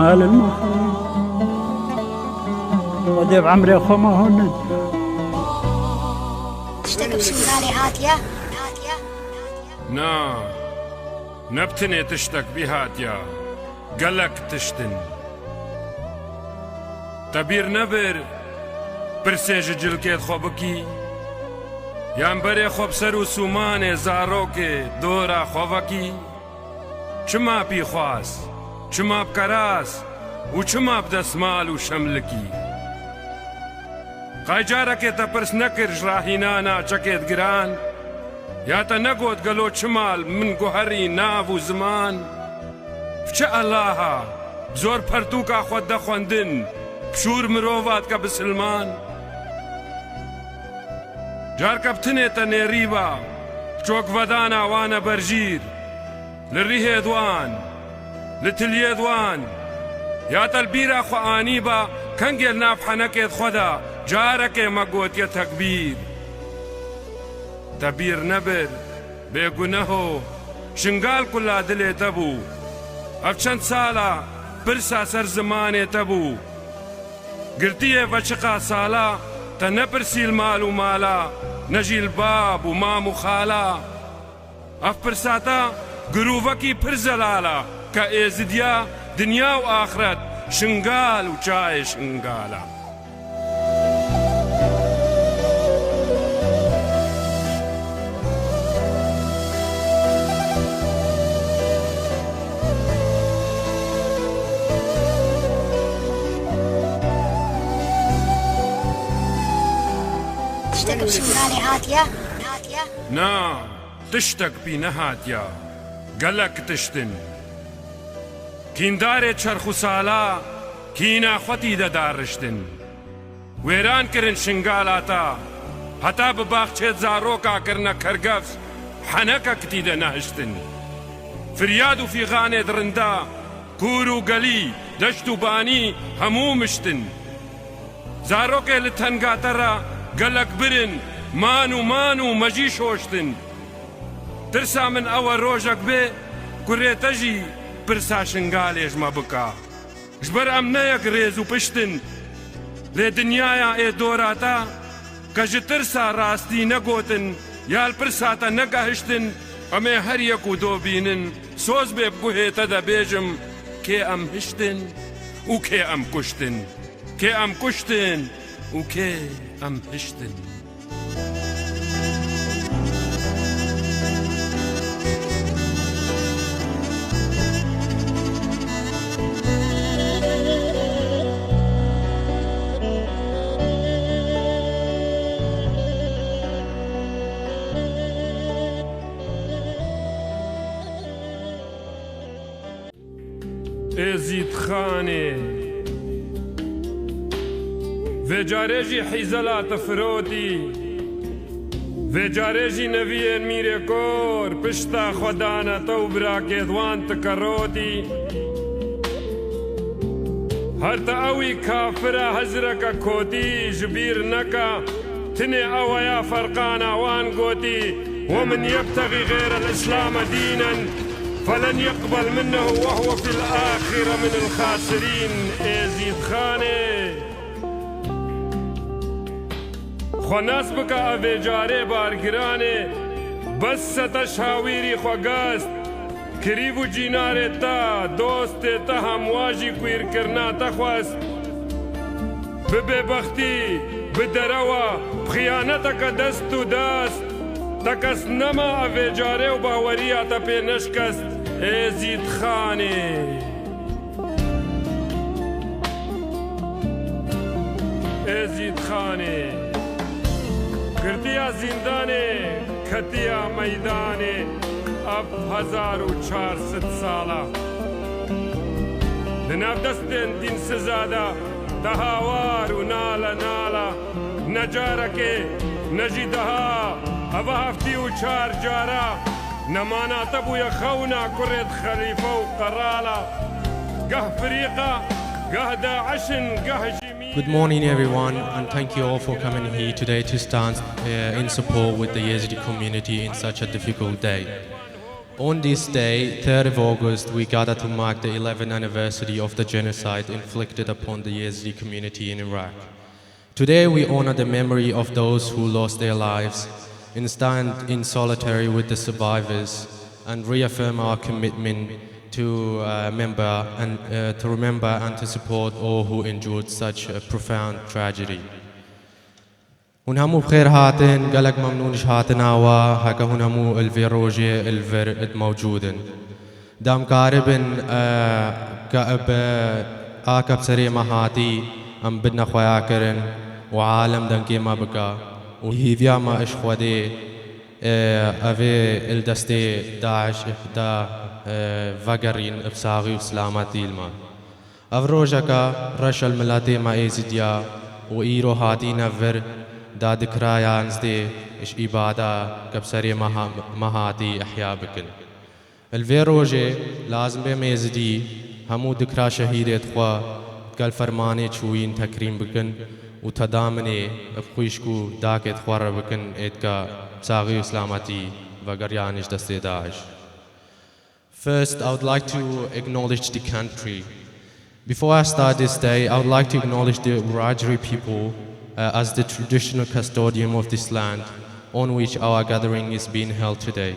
مال المخاوي وديب عمري أخو ما هون تشتكي بشنغالي هاتيا نا نبتني تشتك بهاتيا قلك تشتن تبير نبر برسيج جلكيت خوبكي يامبري خوب سرو سومان زاروكي دورا خوبكي چما بي خواس چما بكراس و چما بدسمال و شملكي قايجارك تپرس نكر جراهينانا چكيت گران يا تنقود قالو چمال من قهري ناف و زمان فچه الله بزور پرتوكا خود دخوندن بشور مروفات كبسلمان جارك بتني تنيريبا چوك ودانا وانا برجير للريه دوان لتليه دوان يا تلبيرا خو آنيبا كنجل نافحة نكيد خدا جارك مقوت يتكبير تبير نبر بيقنهو شنقال كلا دلي تبو افچند سالا برسا سر زماني تبو قرتيه فشقا سالا تنبرسي المال ومالا نجي الباب ومام وخالا اف برساتا قروفكي برزلالا كايزديا دنيا واخرت شنقال وچاي شنقالا تشتكي بشنغالي هاتيا نا تشتك بي نهاتيا قلك تشتن كين داري چرخو سالا كينا خوتي دارشتن ويران كرن شنقالاتا حتى بباخچه زاروكا كرنا كرگفس حنكا كتيدا نهشتن فريادو في غاني درندا كورو قلي دشتو باني همو مشتن زاروكي لتنقا ترى قلك برن مانو مجي شوشتن ترسا من اول روجك بي كوري تجي برسا شنقاليش ما بكا جبر امنيك ريزو بشتن لي دنيايا اي دوراتا كجي ترسا راستي نقوتن يال برساتا نقهشتن امي هريكو دوبينن سوز بي بقوهي تدا بيجم كي ام هشتن وكي ام كشتن كي ام كشتن وكي ام هشتن ازيد خاني في جاريجي حيزلات فرودي في جاريجي نبيين ميري كور بشتا خدانا توبرا كيدوان تكروتي هر تاوي كافرة هزرك كوتي جبير نكا تني اويا فرقانا وان قوتي ومن يبتغي غير الاسلام دينا فلن يقبل منه وهو في الآخرة من الخاسرين ازيد خاني خوناس بكا اوه جاري بارگراني بس ستشاويري خوغاست كريبو جيناري تا دوست تا همواجي كوير کرنا تخواست ببختی بدروا بخيانتك دست و دست تکس نما اوه جاره و باوریا تا پی نشکست ازید خانه ازید خانه کردیا زندانه کتیا میدانه اب 1400 ساله لناف دستن دین سزاده دهاوار و نالا نجارکه نجیدها أبا هفتي وشار جارا نمانا تبو يخونا كريت خليفة وقرالا قه فريقة قه داعشن قه جميل. Good morning everyone, and thank you all for coming here today to stand in support with the Yazidi community in such a difficult day. On this day, 3rd of August, we gather to mark the 11th anniversary of the genocide inflicted upon the Yazidi community in Iraq. Today, we honor the memory of those who lost their lives and stand in solidarity with the survivors and reaffirm our commitment to remember and to support all who endured such a profound tragedy. هنمو بخير هاتن قالك ممنونش هاتنا وهكا هنمو الفيروجي الفرد موجودن دام قاربن كأب آكب سري مهاتي أم بدنا خويا كرن وعالم دنكي ما بكا وهيفيا ما إشخودي أفي الدستي داعش دا فقرين بساغي وسلامتي الما أفروجكا رشل ملاتي ما إيزيديا وإيرو هاتي نفر دا ذكرى يانزدي إش إبادة كبسري مهاتي احياء بكن الفيروجي لازم بميزدي همو ذكرى شهيدة خوا قال فرماني چوين تكريم بكن وتدامني بخويشكو داكت خوار بكن إدكا بساغي وسلامتي وغريانش دستي داعش. First, I would like to acknowledge the country. Before I start this day, I would like to acknowledge the Wiradjuri people as the traditional custodian of this land on which our gathering is being held today.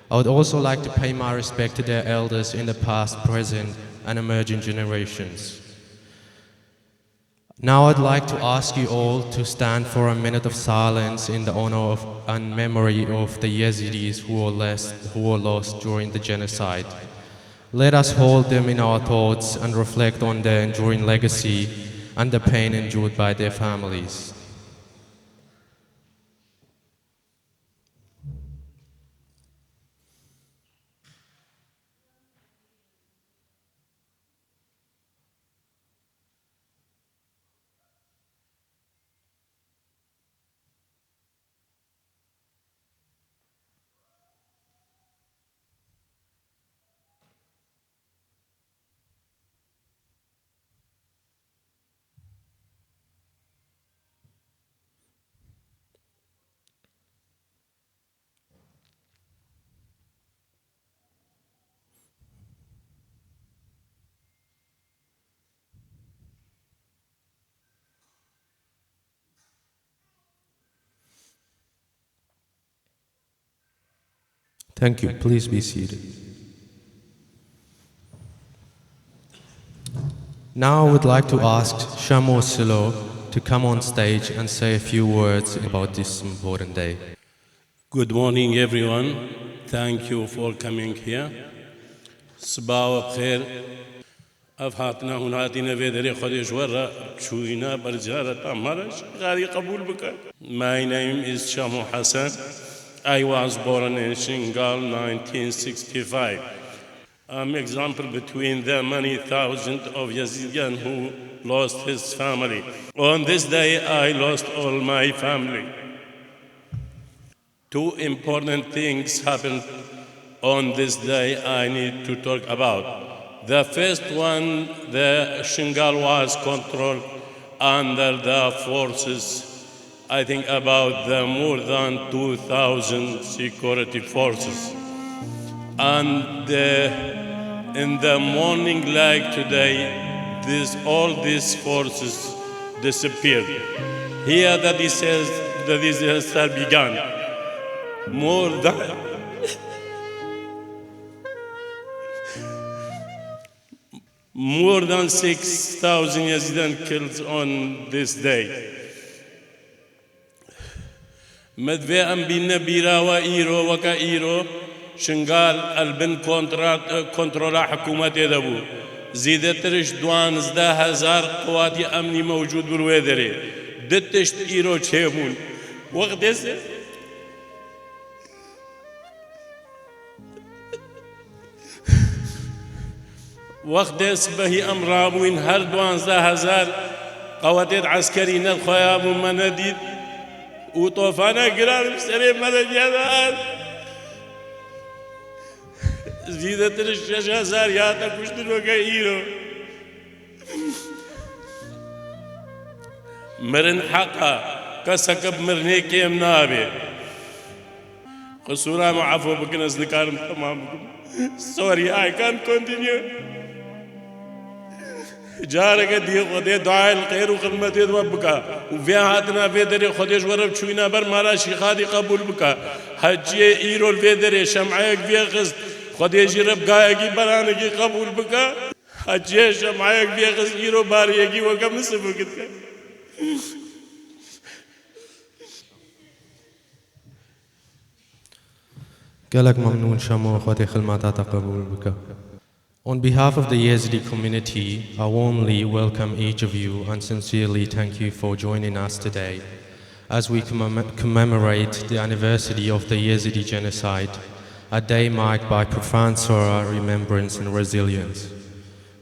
I would also like to pay my respect to their elders in the past, present, and emerging generations. Now I'd like to ask you all to stand for a minute of silence in the honor of and memory of the Yazidis who were lost during the genocide. Let us hold them in our thoughts and reflect on their enduring legacy and the pain endured by their families. Thank you. Please be seated. Now I would like to ask Shamo Silo to come on stage and say a few words about this important day. Good morning, everyone. Thank you for coming here. صباح بخير. أفهاتنا هناتنا في دري خديش ورا شوينا برجالة أمرش غادي قبول بك. My name is Shamo Hassan. I was born in Shingal 1965. I'm an example between the many thousands of Yazidian who lost his family. On this day, I lost all my family. Two important things happened on this day I need to talk about. The first one, the Shingal was controlled under the forces, I think about the more than 2,000 security forces. And in the morning like today, all these forces disappeared. Here the disaster began. More than 6,000 Yazidis killed on this day. مدفع أم بينا بيرا وإيرو وكا إيرو شنغال البن كنترولا حكومة دبو زيدترش 12,000 قوات أمني موجود بالويدري دتشت إيرو تشيبون وقت بهي أمرابوين هر 12,000 قوات عسكريين الخياب ومنديد وطوفانا قرار بسري مدجيات زيدت الشاشة زارياتا كشتر وكايرو مرن حقا كسكب مرني كيم نابي قصورا معفو بكنس ذكرم تمام. Sorry, I can't continue. جارك دي خدي دعاء الخير وخدمة ربك وفيها هاتنا في دري خديش ورب شوينا بر مالا شيخادي قبول بك حجي إيرول في دري شمعيك في خز خديش رب قايقي برانكي قبول بك حجي شمعيك في خز إيرو باريكي وكم سبكت قالك ممنون شمو خدي خدماتات قبول بك. On behalf of the Yazidi community, I warmly welcome each of you and sincerely thank you for joining us today as we commemorate the anniversary of the Yazidi genocide, a day marked by profound sorrow, remembrance and resilience.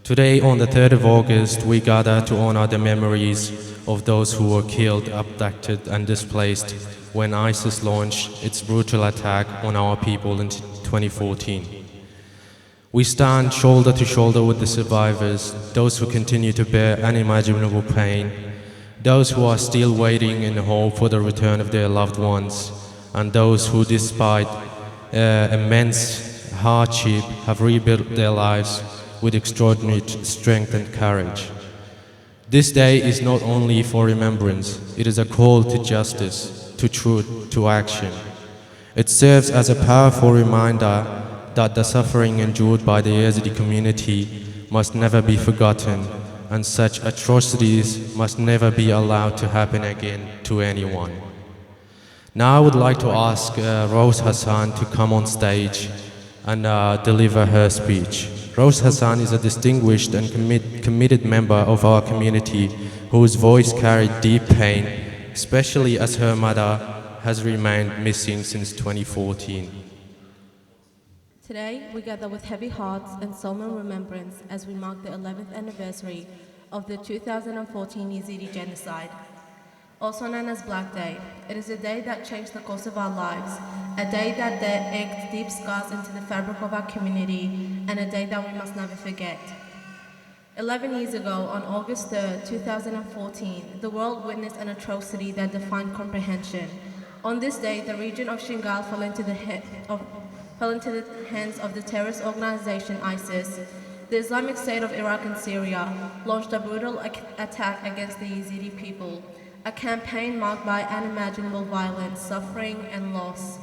Today, on the 3rd of August, we gather to honor the memories of those who were killed, abducted and displaced when ISIS launched its brutal attack on our people in 2014. We stand shoulder to shoulder with the survivors, those who continue to bear unimaginable pain, those who are still waiting in hope for the return of their loved ones, and those who, despite immense hardship, have rebuilt their lives with extraordinary strength and courage. This day is not only for remembrance, it is a call to justice, to truth, to action. It serves as a powerful reminder that the suffering endured by the Yazidi community must never be forgotten, and such atrocities must never be allowed to happen again to anyone. Now I would like to ask Rose Hassan to come on stage and deliver her speech. Rose Hassan is a distinguished and committed member of our community whose voice carried deep pain, especially as her mother has remained missing since 2014. Today, we gather with heavy hearts and solemn remembrance as we mark the 11th anniversary of the 2014 Yazidi genocide, also known as Black Day. It is a day that changed the course of our lives, a day that egged deep scars into the fabric of our community, and a day that we must never forget. 11 years ago, on August 3rd, 2014, the world witnessed an atrocity that defied comprehension. On this day, the region of Shingal fell into the hands of the terrorist organization ISIS. The Islamic State of Iraq and Syria launched a brutal attack against the Yazidi people, a campaign marked by unimaginable violence, suffering, and loss.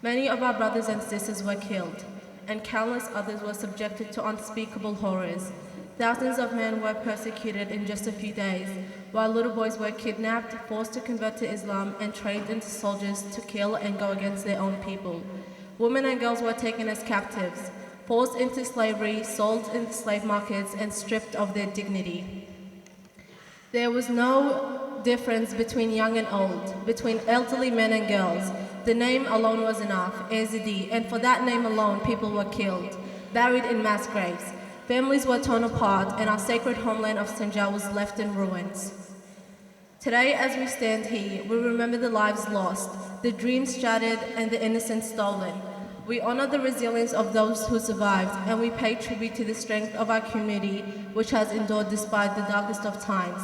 Many of our brothers and sisters were killed, and countless others were subjected to unspeakable horrors. Thousands of men were persecuted in just a few days, while little boys were kidnapped, forced to convert to Islam, and trained into soldiers to kill and go against their own people. Women and girls were taken as captives, forced into slavery, sold into slave markets, and stripped of their dignity. There was no difference between young and old, between elderly men and girls. The name alone was enough, Yazidi, and for that name alone, people were killed, buried in mass graves. Families were torn apart, and our sacred homeland of Sinjar was left in ruins. Today, as we stand here, we remember the lives lost, the dreams shattered, and the innocence stolen. We honor the resilience of those who survived, and we pay tribute to the strength of our community, which has endured despite the darkest of times.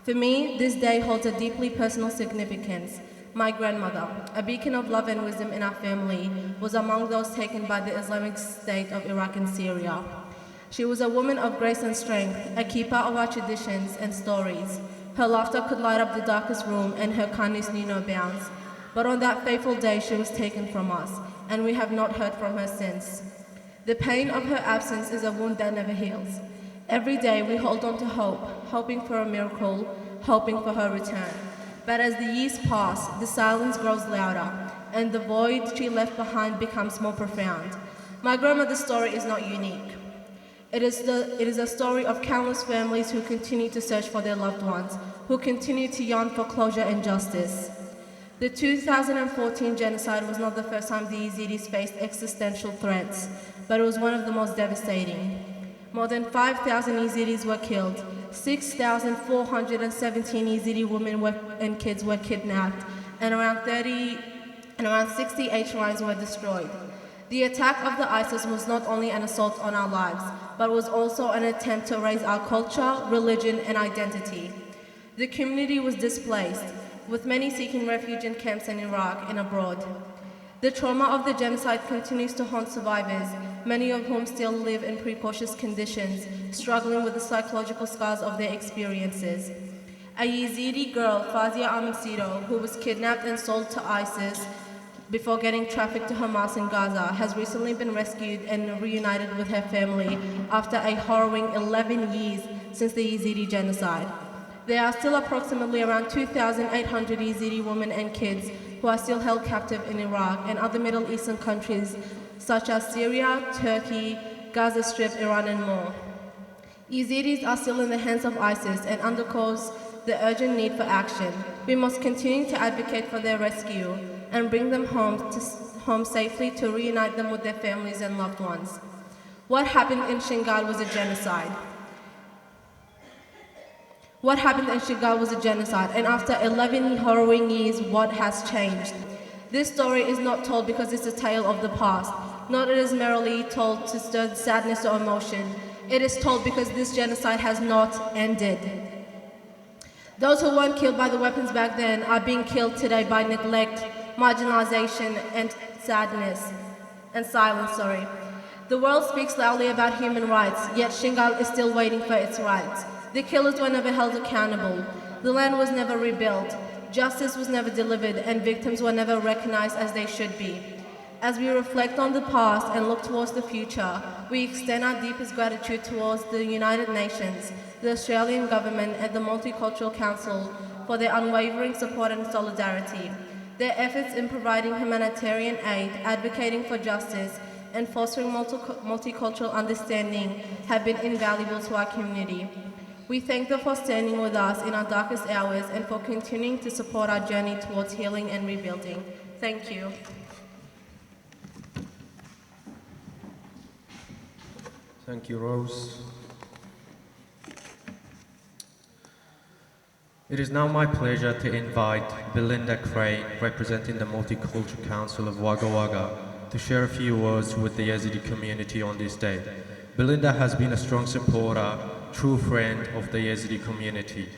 For me, this day holds a deeply personal significance. My grandmother, a beacon of love and wisdom in our family, was among those taken by the Islamic State of Iraq and Syria. She was a woman of grace and strength, a keeper of our traditions and stories. Her laughter could light up the darkest room, and her kindness knew no bounds. But on that fateful day, she was taken from us, and we have not heard from her since. The pain of her absence is a wound that never heals. Every day we hold on to hope, hoping for a miracle, hoping for her return. But as the years pass, the silence grows louder, and the void she left behind becomes more profound. My grandmother's story is not unique. It is a story of countless families who continue to search for their loved ones, who continue to yearn for closure and justice. The 2014 genocide was not the first time the Yazidis faced existential threats, but it was one of the most devastating. More than 5,000 Yazidis were killed, 6,417 Yazidi women and kids were kidnapped, and around 60 shrines were destroyed. The attack of the ISIS was not only an assault on our lives, but was also an attempt to erase our culture, religion, and identity. The community was displaced, with many seeking refuge in camps in Iraq and abroad. The trauma of the genocide continues to haunt survivors, many of whom still live in precocious conditions, struggling with the psychological scars of their experiences. A Yazidi girl, Fazia Al-Masido, who was kidnapped and sold to ISIS before getting trafficked to Hamas in Gaza, has recently been rescued and reunited with her family after a harrowing 11 years since the Yazidi genocide. There are still approximately around 2,800 Yazidi women and kids who are still held captive in Iraq and other Middle Eastern countries such as Syria, Turkey, Gaza Strip, Iran, and more. Yazidis are still in the hands of ISIS and underscores the urgent need for action. We must continue to advocate for their rescue and bring them home safely to reunite them with their families and loved ones. What happened in Shingal was a genocide. What happened in Shingal was a genocide, and after 11 harrowing years, what has changed? This story is not told because it's a tale of the past, nor it is merely told to stir sadness or emotion. It is told because this genocide has not ended. Those who weren't killed by the weapons back then are being killed today by neglect, marginalization, and sadness, and silence, The world speaks loudly about human rights, yet Shingal is still waiting for its rights. The killers were never held accountable. The land was never rebuilt. Justice was never delivered, and victims were never recognized as they should be. As we reflect on the past and look towards the future, we extend our deepest gratitude towards the United Nations, the Australian Government, and the Multicultural Council for their unwavering support and solidarity. Their efforts in providing humanitarian aid, advocating for justice, and fostering multicultural understanding have been invaluable to our community. We thank them for standing with us in our darkest hours and for continuing to support our journey towards healing and rebuilding. Thank you. Thank you, Rose. It is now my pleasure to invite Belinda Crane, representing the Multicultural Council of Wagga, to share a few words with the Yazidi community on this day. Belinda has been a strong supporter, true friend of the Yazidi community,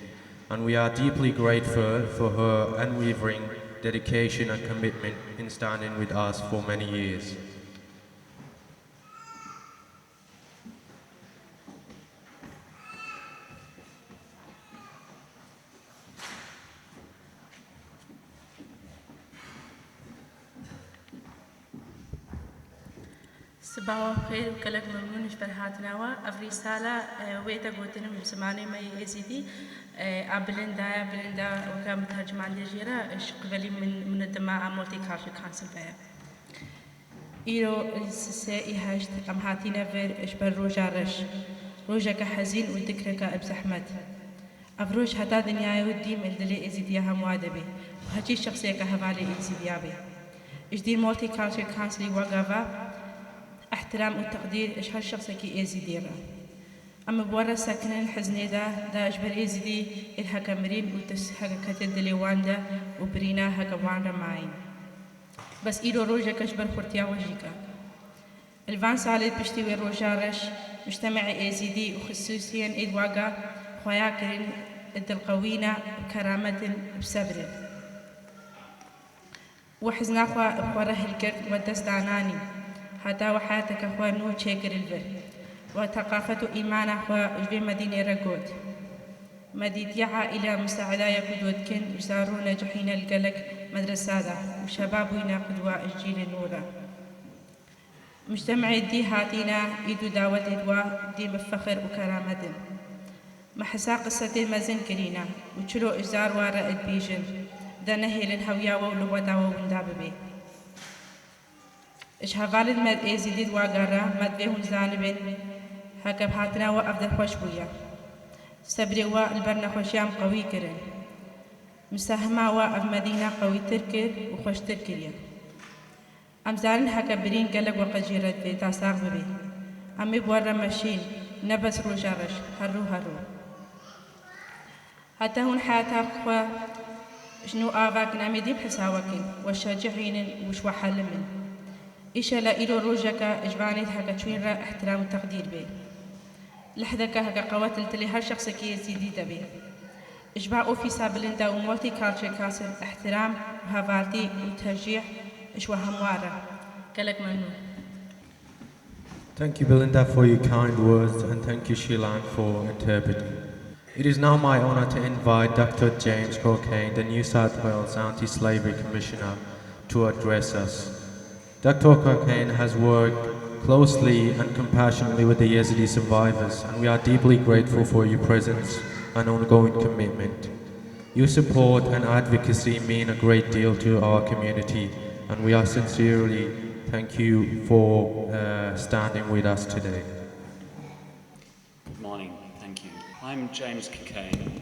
and we are deeply grateful for her unwavering dedication and commitment in standing with us for many years. صباح الخير وكلك ممنون فرحاتنا أفريسالا ويتا قوتنا بسماني ما يزيدي بلندا وكا مترجم عن دجيرة قبلي من الدماء مولتي كارشي كانسل بها إيرو سيئي هاشت أم هاتينا فير إشبر روجا رش روجا كحزين والذكرى كأبزحمت أفروج هتا دنياي وديم الدلي إزيديها موادبي وهجي الشخصية كهفالي إزيديابي إجدير مولتي كارشي كانسلي وقافا احترام والتقدير إيش هالشخص كي إزيديرا أما بورا ساكنين الحزن دا أجبر إزيدي إلها كامرين وتس هكا كتدلي واندا وبرينا هكا واندا معين بس إيرو روجا كجبر خورتيا وجيكا الفان سالي بشتي روجا رش مجتمع إزيدي وخصوصيا إد واقا خواياكرين إد القوينة وكرامة بسبر وحزنا خوا بخوره الكرد ودستاناني حتى وحياتك أخوة نو تشيكر الفر وثقافة إيمان أخوة جبي مدينة رقود مدينة عائلة مساعدة يقودود كن وزارون جحين القلق مدرسة وشباب وينا قدوة الجيل النورة مجتمع دي هاتينا إيدو داوة إدواء دي مفخر وكرامة محسا قصة مزن كرينا وشلو إجزار وارا إدبيجن دا نهي للهوية ولو داوة ونداببي إيش هفالد مد إزيدي واقرا مد بيهون زانبين هكا بهاتنا وأفضل خوش بويا سبري والبرنا خوشيام قوي كرن مساهمة وأف مدينة قوي تركر وخوش تركريا أمزارن هكا برين قلق وقجيرت بي تاساق ببي أمي بورا ماشين نبس روجارش هرو حتى هون حياتها أخوة شنو آفاك نامي دي بحساوكين وشجعين وشو حلمن إيشا لا إيرو روجاكا إجبانيت هكا تشوين را احترام وتقدير بي لحدكا هكا قواتل تلي هر شخص كي يزيدي دبي إجباء أوفيسا بلندا ومولتي كالتشر كاسر احترام وهافالتي وتشجيع إشوا هموارة قالك ممنون. Thank you, Belinda, for your kind words, and thank you, Sheilan, for interpreting. It is now my honor to invite Dr. James Cockayne, the New South Wales Anti-Slavery Commissioner, to address us. Dr. Cockayne has worked closely and compassionately with the Yazidi survivors, and we are deeply grateful for your presence and ongoing commitment. Your support and advocacy mean a great deal to our community, and we are sincerely thank you for standing with us today. Good morning, thank you. I'm James Cockayne.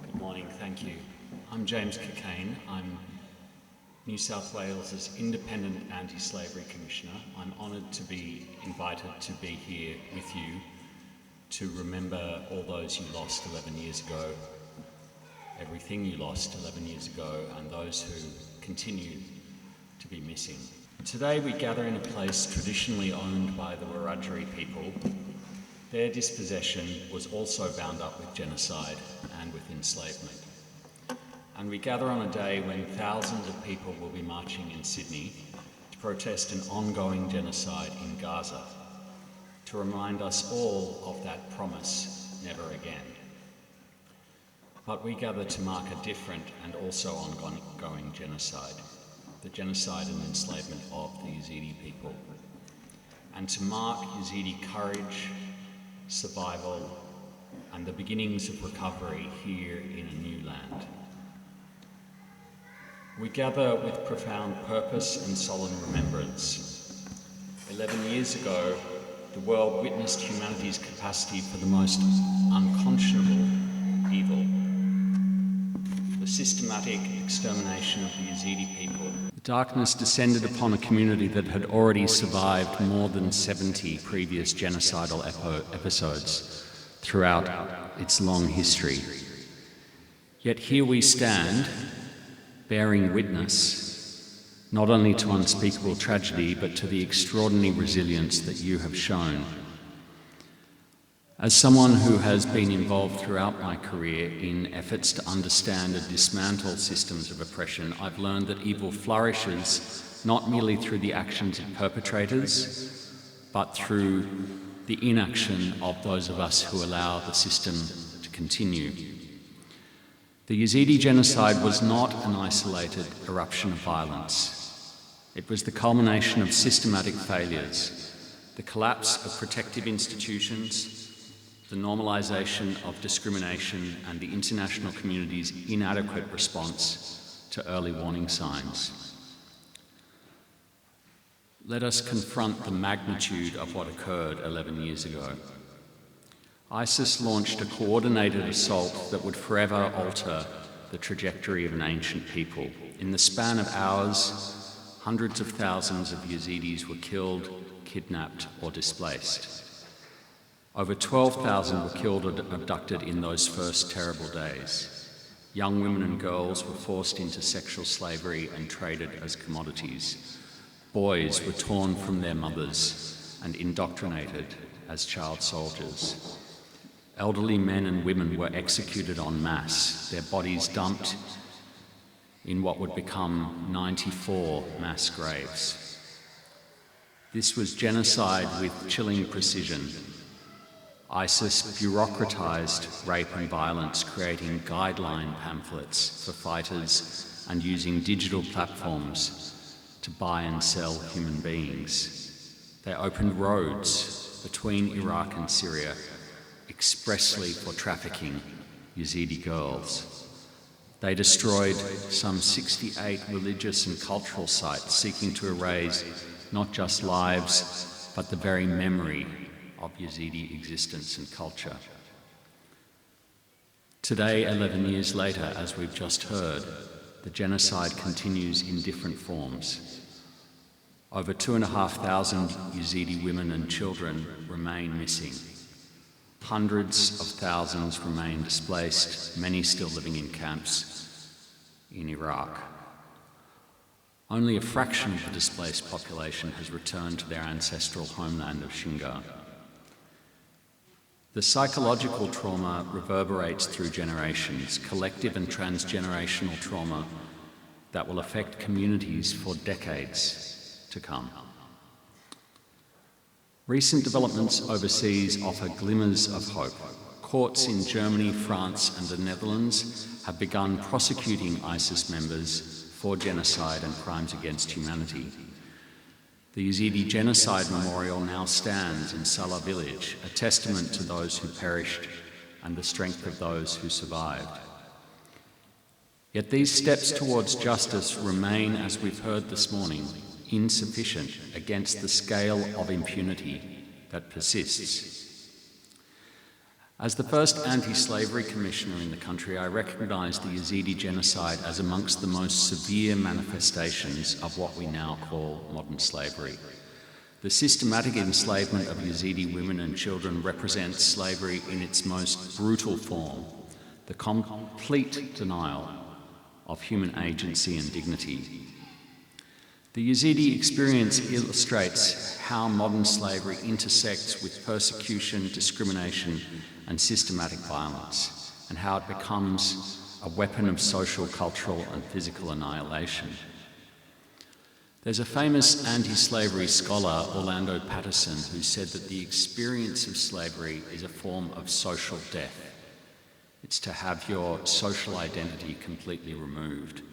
Good morning, thank you. I'm James Cockayne. I'm New South Wales' Independent Anti-Slavery Commissioner. I'm honoured to be invited to be here with you to remember all those you lost 11 years ago, everything you lost 11 years ago, and those who continue to be missing. Today we gather in a place traditionally owned by the Wiradjuri people. Their dispossession was also bound up with genocide and with enslavement. And we gather on a day when thousands of people will be marching in Sydney to protest an ongoing genocide in Gaza, to remind us all of that promise, never again. But we gather to mark a different and also ongoing genocide, the genocide and enslavement of the Yazidi people, and to mark Yazidi courage, survival, and the beginnings of recovery here in a new land. We gather with profound purpose and solemn remembrance. 11 years ago, the world witnessed humanity's capacity for the most unconscionable evil, the systematic extermination of the Yazidi people. The darkness descended upon a community that had already survived more than 70 previous genocidal episodes throughout its long history. Yet here we stand, bearing witness not only to unspeakable tragedy, but to the extraordinary resilience that you have shown. As someone who has been involved throughout my career in efforts to understand and dismantle systems of oppression, I've learned that evil flourishes not merely through the actions of perpetrators, but through the inaction of those of us who allow the system to continue. The Yazidi genocide was not an isolated eruption of violence. It was the culmination of systematic failures, the collapse of protective institutions, the normalisation of discrimination, and the international community's inadequate response to early warning signs. Let us confront the magnitude of what occurred 11 years ago. ISIS launched a coordinated assault that would forever alter the trajectory of an ancient people. In the span of hours, hundreds of thousands of Yazidis were killed, kidnapped, or displaced. Over 12,000 were killed or abducted in those first terrible days. Young women and girls were forced into sexual slavery and traded as commodities. Boys were torn from their mothers and indoctrinated as child soldiers. Elderly men and women were executed en masse, their bodies dumped in what would become 94 mass graves. This was genocide with chilling precision. ISIS bureaucratized rape and violence, creating guideline pamphlets for fighters and using digital platforms to buy and sell human beings. They opened roads between Iraq and Syria expressly for trafficking Yazidi girls. They destroyed some 68 religious and cultural sites, seeking to erase not just lives, but the very memory of Yazidi existence and culture. Today, 11 years later, as we've just heard, the genocide continues in different forms. Over 2,500 Yazidi women and children remain missing. Hundreds of thousands remain displaced, many still living in camps in Iraq. Only a fraction of the displaced population has returned to their ancestral homeland of Shingar. The psychological trauma reverberates through generations, collective and transgenerational trauma that will affect communities for decades to come. Recent developments overseas offer glimmers of hope. Courts in Germany, France and the Netherlands have begun prosecuting ISIS members for genocide and crimes against humanity. The Yazidi Genocide Memorial now stands in Salah village, a testament to those who perished and the strength of those who survived. Yet these steps towards justice remain, as we've heard this morning, insufficient against the scale of impunity that persists. As the first anti-slavery commissioner in the country, I recognise the Yazidi genocide as amongst the most severe manifestations of what we now call modern slavery. The systematic enslavement of Yazidi women and children represents slavery in its most brutal form, the complete denial of human agency and dignity. The Yazidi experience illustrates how modern slavery intersects with persecution, discrimination, and systematic violence, and how it becomes a weapon of social, cultural, and physical annihilation. There's a famous anti-slavery scholar, Orlando Patterson, who said that the experience of slavery is a form of social death. It's to have your social identity completely removed.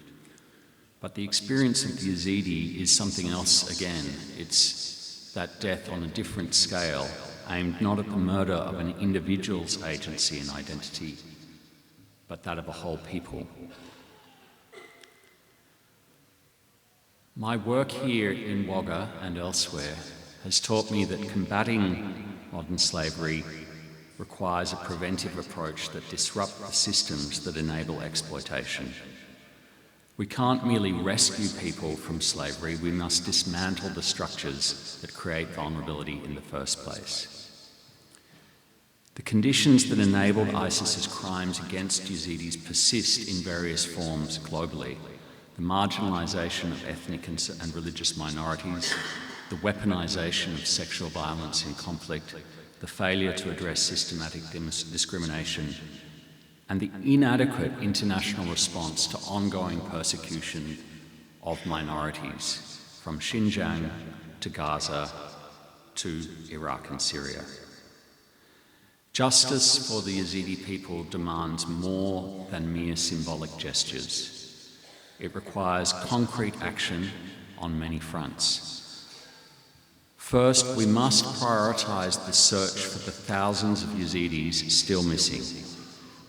But the experience of the Yazidi is something else again. It's that death on a different scale, aimed not at the murder of an individual's agency and identity, but that of a whole people. My work here in Wagga and elsewhere has taught me that combating modern slavery requires a preventive approach that disrupts the systems that enable exploitation. We can't merely rescue people from slavery, we must dismantle the structures that create vulnerability in the first place. The conditions that enabled ISIS's crimes against Yazidis persist in various forms globally. The marginalisation of ethnic and religious minorities, the weaponisation of sexual violence in conflict, the failure to address systematic discrimination, and the inadequate international response to ongoing persecution of minorities, from Xinjiang to Gaza to Iraq and Syria. Justice for the Yazidi people demands more than mere symbolic gestures. It requires concrete action on many fronts. First, we must prioritise the search for the thousands of Yazidis still missing,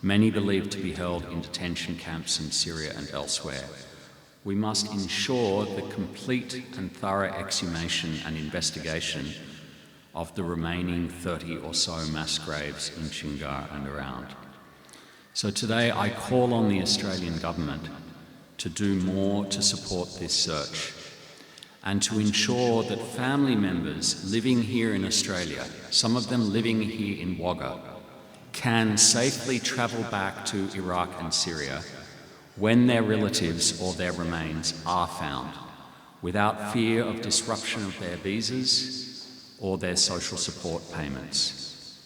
many believed to be held in detention camps in Syria and elsewhere. We must ensure the complete and thorough exhumation and investigation of the remaining 30 or so mass graves in Shingar and around. So today I call on the Australian government to do more to support this search and to ensure that family members living here in Australia, some of them living here in Wagga, can safely travel back to Iraq and Syria when their relatives or their remains are found, without fear of disruption of their visas or their social support payments.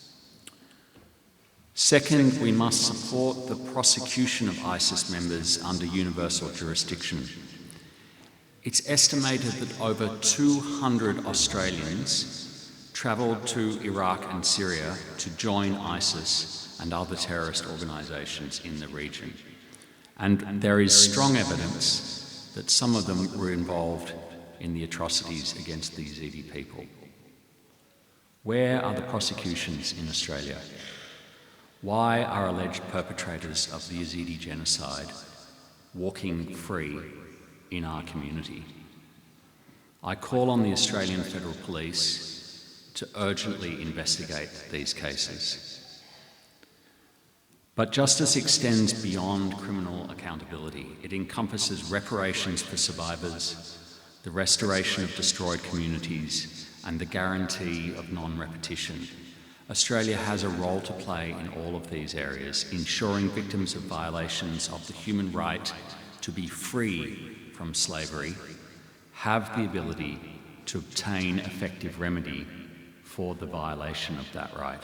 Second, we must support the prosecution of ISIS members under universal jurisdiction. It's estimated that over 200 Australians travelled to Iraq and Syria to join ISIS and other terrorist organisations in the region. And there is strong evidence that some of them were involved in the atrocities against the Yazidi people. Where are the prosecutions in Australia? Why are alleged perpetrators of the Yazidi genocide walking free in our community? I call on the Australian Federal Police to urgently investigate these cases. But justice extends beyond criminal accountability. It encompasses reparations for survivors, the restoration of destroyed communities, and the guarantee of non-repetition. Australia has a role to play in all of these areas, ensuring victims of violations of the human right to be free from slavery have the ability to obtain effective remedy for the violation of that right.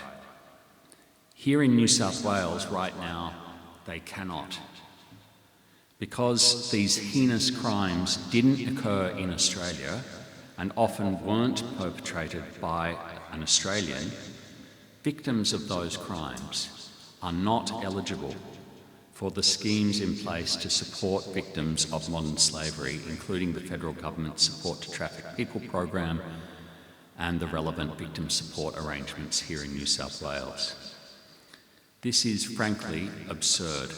Here in New South Wales right now, they cannot. Because these heinous crimes didn't occur in Australia and often weren't perpetrated by an Australian, victims of those crimes are not eligible for the schemes in place to support victims of modern slavery, including the federal government's Support to Trafficked People program and the relevant victim support arrangements here in New South Wales. This is frankly absurd.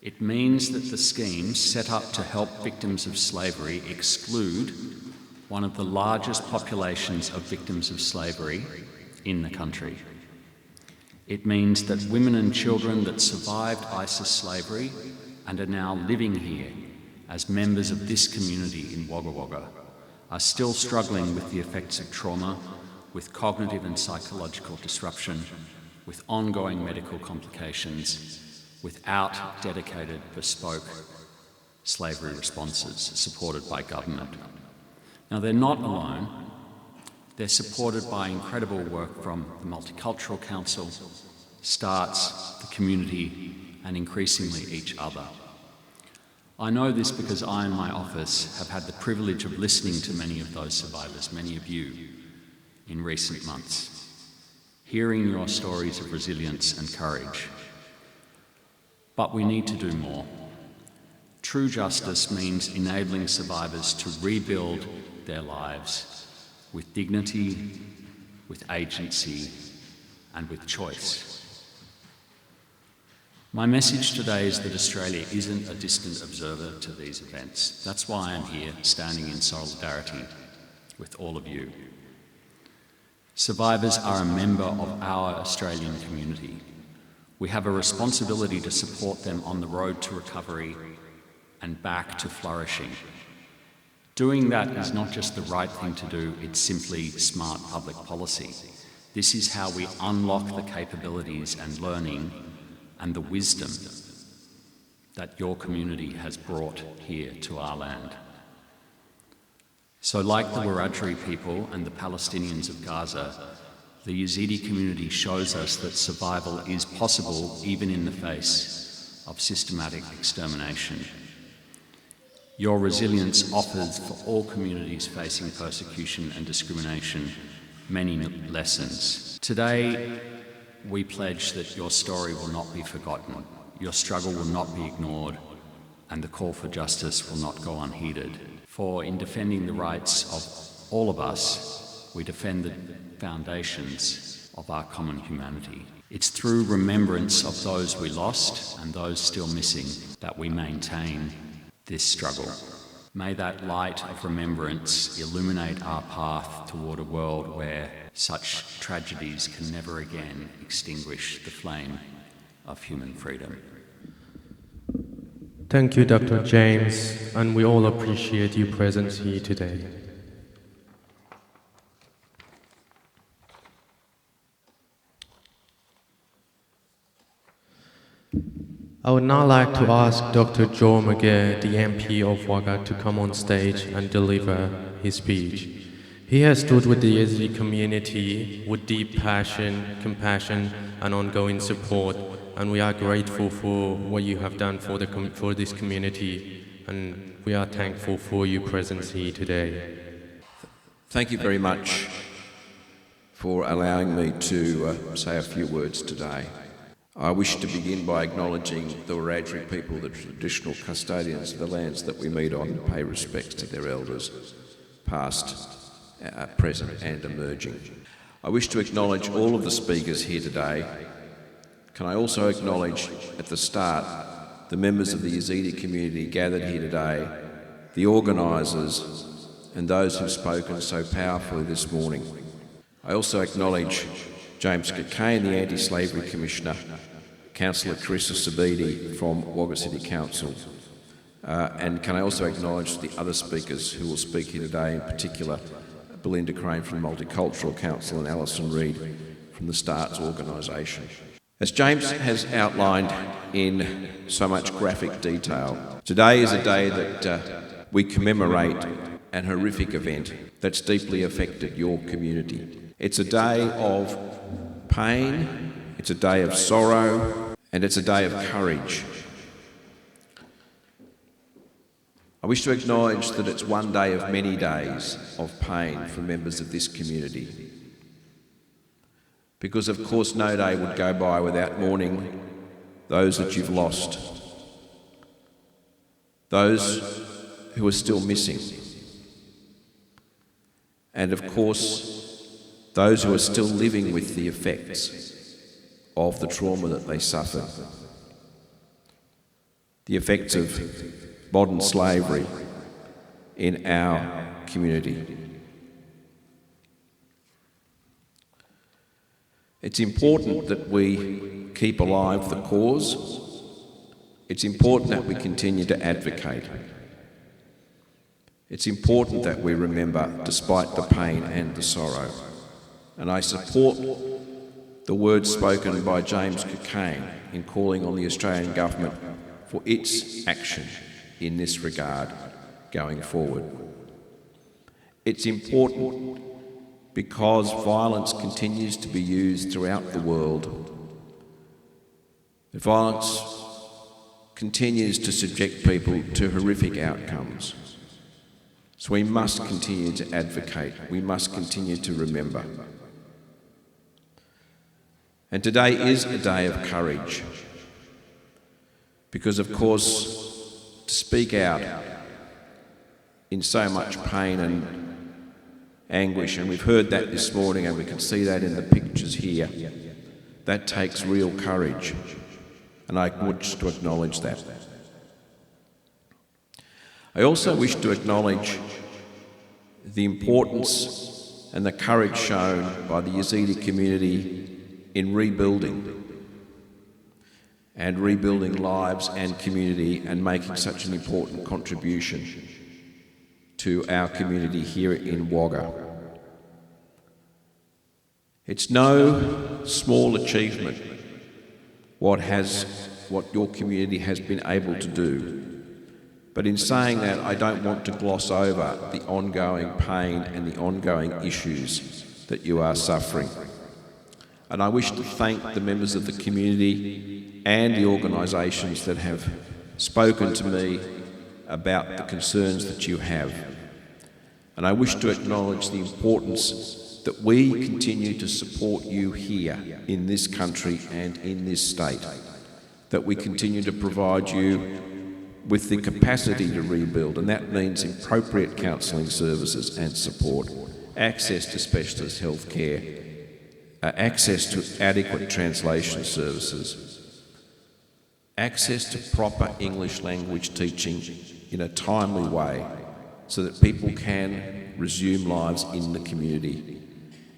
It means that the schemes set up to help victims of slavery exclude one of the largest populations of victims of slavery in the country. It means that women and children that survived ISIS slavery and are now living here as members of this community in Wagga Wagga are still struggling with the effects of trauma, with cognitive and psychological disruption, with ongoing medical complications, without dedicated, bespoke slavery responses supported by government. Now, they're not alone. They're supported by incredible work from the Multicultural Council, STARTS, the community, and increasingly each other. I know this because I and my office have had the privilege of listening to many of those survivors, many of you, in recent months, hearing your stories of resilience and courage. But we need to do more. True justice means enabling survivors to rebuild their lives with dignity, with agency, and with choice. My message today is that Australia isn't a distant observer to these events. That's why I'm here, standing in solidarity with all of you. Survivors are a member of our Australian community. We have a responsibility to support them on the road to recovery and back to flourishing. Doing that is not just the right thing to do, it's simply smart public policy. This is how we unlock the capabilities and learning and the wisdom that your community has brought here to our land. So like the Wiradjuri people and the Palestinians of Gaza, the Yazidi community shows us that survival is possible even in the face of systematic extermination. Your resilience offers for all communities facing persecution and discrimination many lessons. Today, we pledge that your story will not be forgotten, your struggle will not be ignored, and the call for justice will not go unheeded. For in defending the rights of all of us, we defend the foundations of our common humanity. It's through remembrance of those we lost and those still missing that we maintain this struggle. May that light of remembrance illuminate our path toward a world where such tragedies can never again extinguish the flame of human freedom. Thank you, Dr. James, and we all appreciate your presence here today. I would now like to ask Dr. Joe McGee, the MP of Wagga, to come on stage and deliver his speech. He has stood with the Yazidi community with deep passion, compassion, and ongoing support, and we are grateful for what you have done for this community, and we are thankful for your presence here today. Thank you very much for allowing me to say a few words today. I wish to begin by acknowledging the Wiradjuri people, the traditional custodians of the lands that we meet on, and pay respects to their elders, past, present and emerging. I wish to acknowledge all of the speakers here today. Can I also acknowledge at the start the members of the Yazidi community gathered here today, the organisers and those who've spoken so powerfully this morning. I also acknowledge James Cockayne, the Anti-Slavery Commissioner, Councillor Carissa Sabidi from Wagga City Council, and can I also acknowledge the other speakers who will speak here today, in particular Belinda Crane from Multicultural Council and Alison Reid from the STARTS organisation. As James has outlined in so much graphic detail, today is a day that we commemorate an horrific event that's deeply affected your community. It's a day of pain It's a day of sorrow, and it's a day of courage. I wish to acknowledge that it's one day of many days of pain for members of this community. Because of course no day would go by without mourning those that you've lost, those who are still missing, and of course those who are still living with the effects of the trauma that they suffered, the effects of modern slavery in our community. It's important that we keep alive the cause. It's important that we continue to advocate. It's important that we remember despite the pain and the sorrow. And I support the words spoken by James Cockayne in calling on the Australian Government for its action in this regard going forward. It's important because violence continues to be used throughout the world. Violence continues to subject people to horrific outcomes. So we must continue to advocate. We must continue to remember. And today is a day of courage because, of course, to speak out in so much pain and anguish, and we've heard that this morning and we can see that in the pictures here, that takes real courage, and I wish to acknowledge that. I also wish to acknowledge the importance and the courage shown by the Yazidi community in rebuilding lives and community and making such an important contribution to our community here in Wagga. It's no small achievement what your community has been able to do. But in saying that, I don't want to gloss over the ongoing pain and the ongoing issues that you are suffering. And I wish to thank the members of the community and the organisations that have spoken to me about the concerns that you have. And I wish to acknowledge the importance that we continue to support you here in this country and in this state, that we continue to provide you with the capacity to rebuild, and that means appropriate counselling services and support, access to specialist health care, access to adequate translation services, access to proper English language teaching in a timely way so that people can resume lives in the community,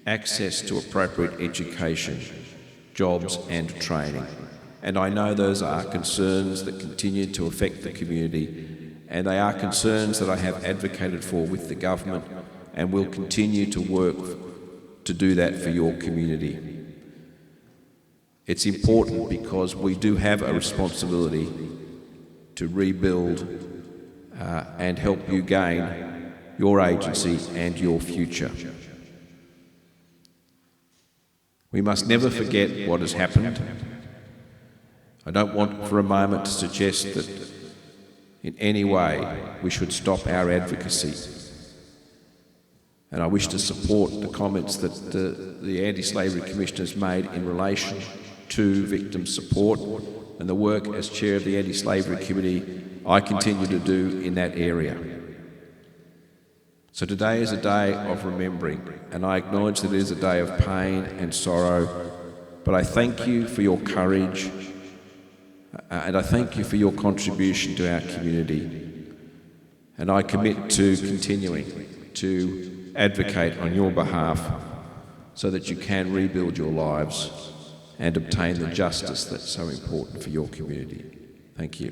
access to appropriate education, jobs and training. And I know those are concerns that continue to affect the community, and they are concerns that I have advocated for with the government and will continue to work to do that for your community. It's important because we do have a responsibility to rebuild and help you gain your agency and your future. We must never forget what has happened. I don't want for a moment to suggest that in any way we should stop our advocacy. And I wish to support the comments that the Anti-Slavery Commission has made in relation to victim support and the work as chair of the Anti-Slavery Committee I continue to do in that area. So today is a day of remembering, and I acknowledge that it is a day of pain and sorrow, but I thank you for your courage and I thank you for your contribution to our community. And I commit to continuing to advocate on your behalf so that you can rebuild your lives and obtain the justice that's so important for your community. Thank you.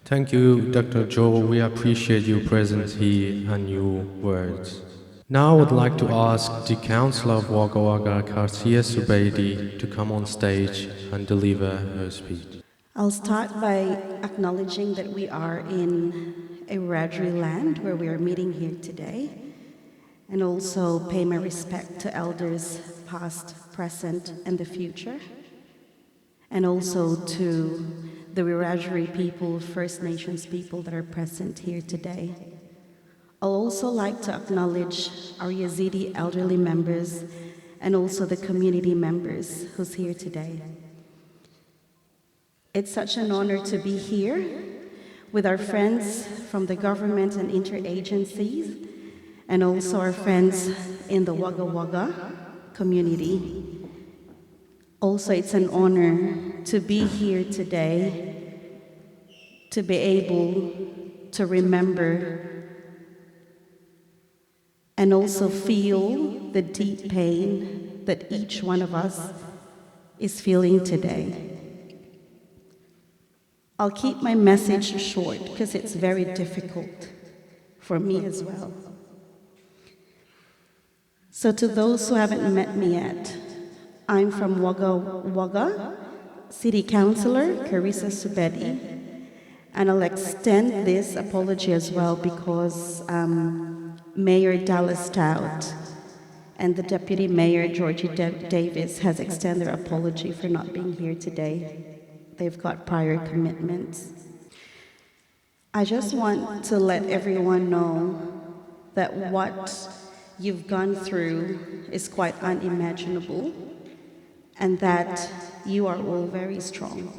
Thank you, Dr. Joe. We appreciate your presence here and your words. Now I would like to ask the Councillor of Wagga Wagga, Ibadة, to come on stage and deliver her speech. I'll start by acknowledging that we are in a Wiradjuri land where we are meeting here today. and also pay my respect to elders past, present, and the future, and also to the Wiradjuri people, First Nations people that are present here today. I'll also like to acknowledge our Yazidi elderly members and also the community members who's here today. It's such an honor to be here with our friends from the government and interagencies, and also our friends in the Wagga Wagga community. Also, it's an honor to be here today, to be able to remember and also feel the deep pain that each one of us is feeling today. I'll keep my message short because it's very difficult for me as well. So to those who haven't met me yet, I'm from Wagga Wagga, City Councillor Carissa Subedi, and I'll extend this apology as well because Mayor Dallas Stout and the Deputy Mayor Georgie Davis has extended their apology for not being here today. They've got prior commitments. I just want to let everyone know that what you've gone through is quite unimaginable and that you are all very strong.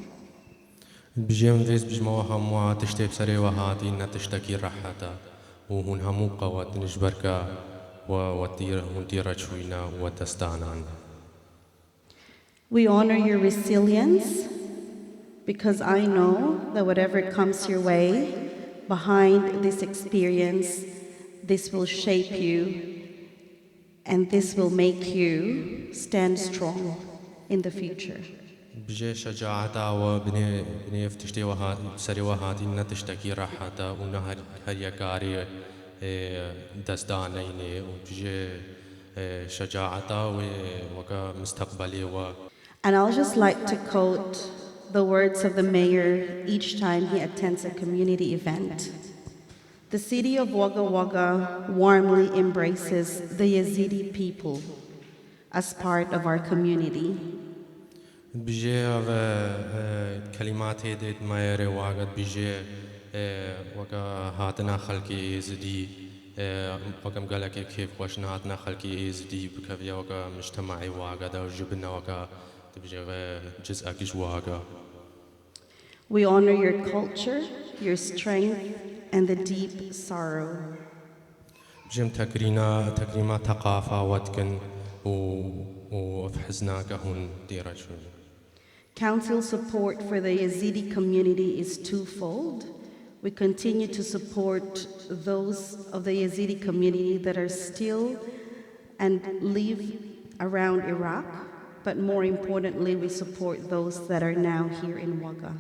بجيم ذيس بجموها هموا تشتي بسري وهاتي نتشتكي رحتا وهون همو قوات نجبركا وتيرا شوينا وتستانان. We honor your resilience because I know that whatever comes your way behind this experience, this will shape you and this will make you stand strong in the future. بجي شجاعتا وبني فتشتي وهات سري وهاتي نتشتكي رحتا ونهر هريكاري دستانيني وبجي شجاعتا وكا مستقبلي و. And I'll just like to quote the words of the mayor each time he attends a community event. The city of Wagga Wagga warmly embraces the Yazidi people as part of our community. بيجي كلمات هيدت مايري واقد بيجي وكا هاتنا خلقي يزدي وكم قالك كيف واشنا هاتنا خلقي يزدي بكفيا وكا مجتمعي واقد او جبنا وكا تبيجي جزء واقد. We honor your culture, your strength, and the deep sorrow. بجم تكريما ثقافة واتكن وفحزناك هون ديرا شوي. Council support for the Yazidi community is twofold. We continue to support those of the Yazidi community that are still and live around Iraq, but more importantly, we support those that are now here in Wagga.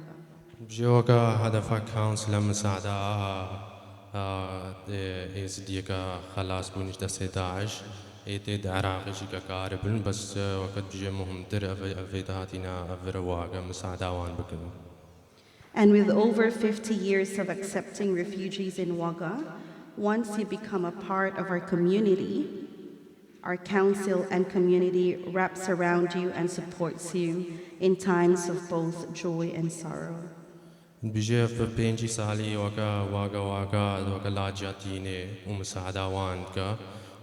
بجوكا هدف كونسل مساعدة يزديكا خلاص بونش دستي داعش ايتد عراقي شيكا كاربن بس وقت بجي مهم در افيداتنا افرواقا مساعدة وان بكن. And with over 50 years of accepting refugees in Wagga, once you become a part of our community, our council and community wraps around you and supports you in times of both joy and sorrow. بيجي في بينجي سالي وكا لاجاتيني ومساعدة وانكا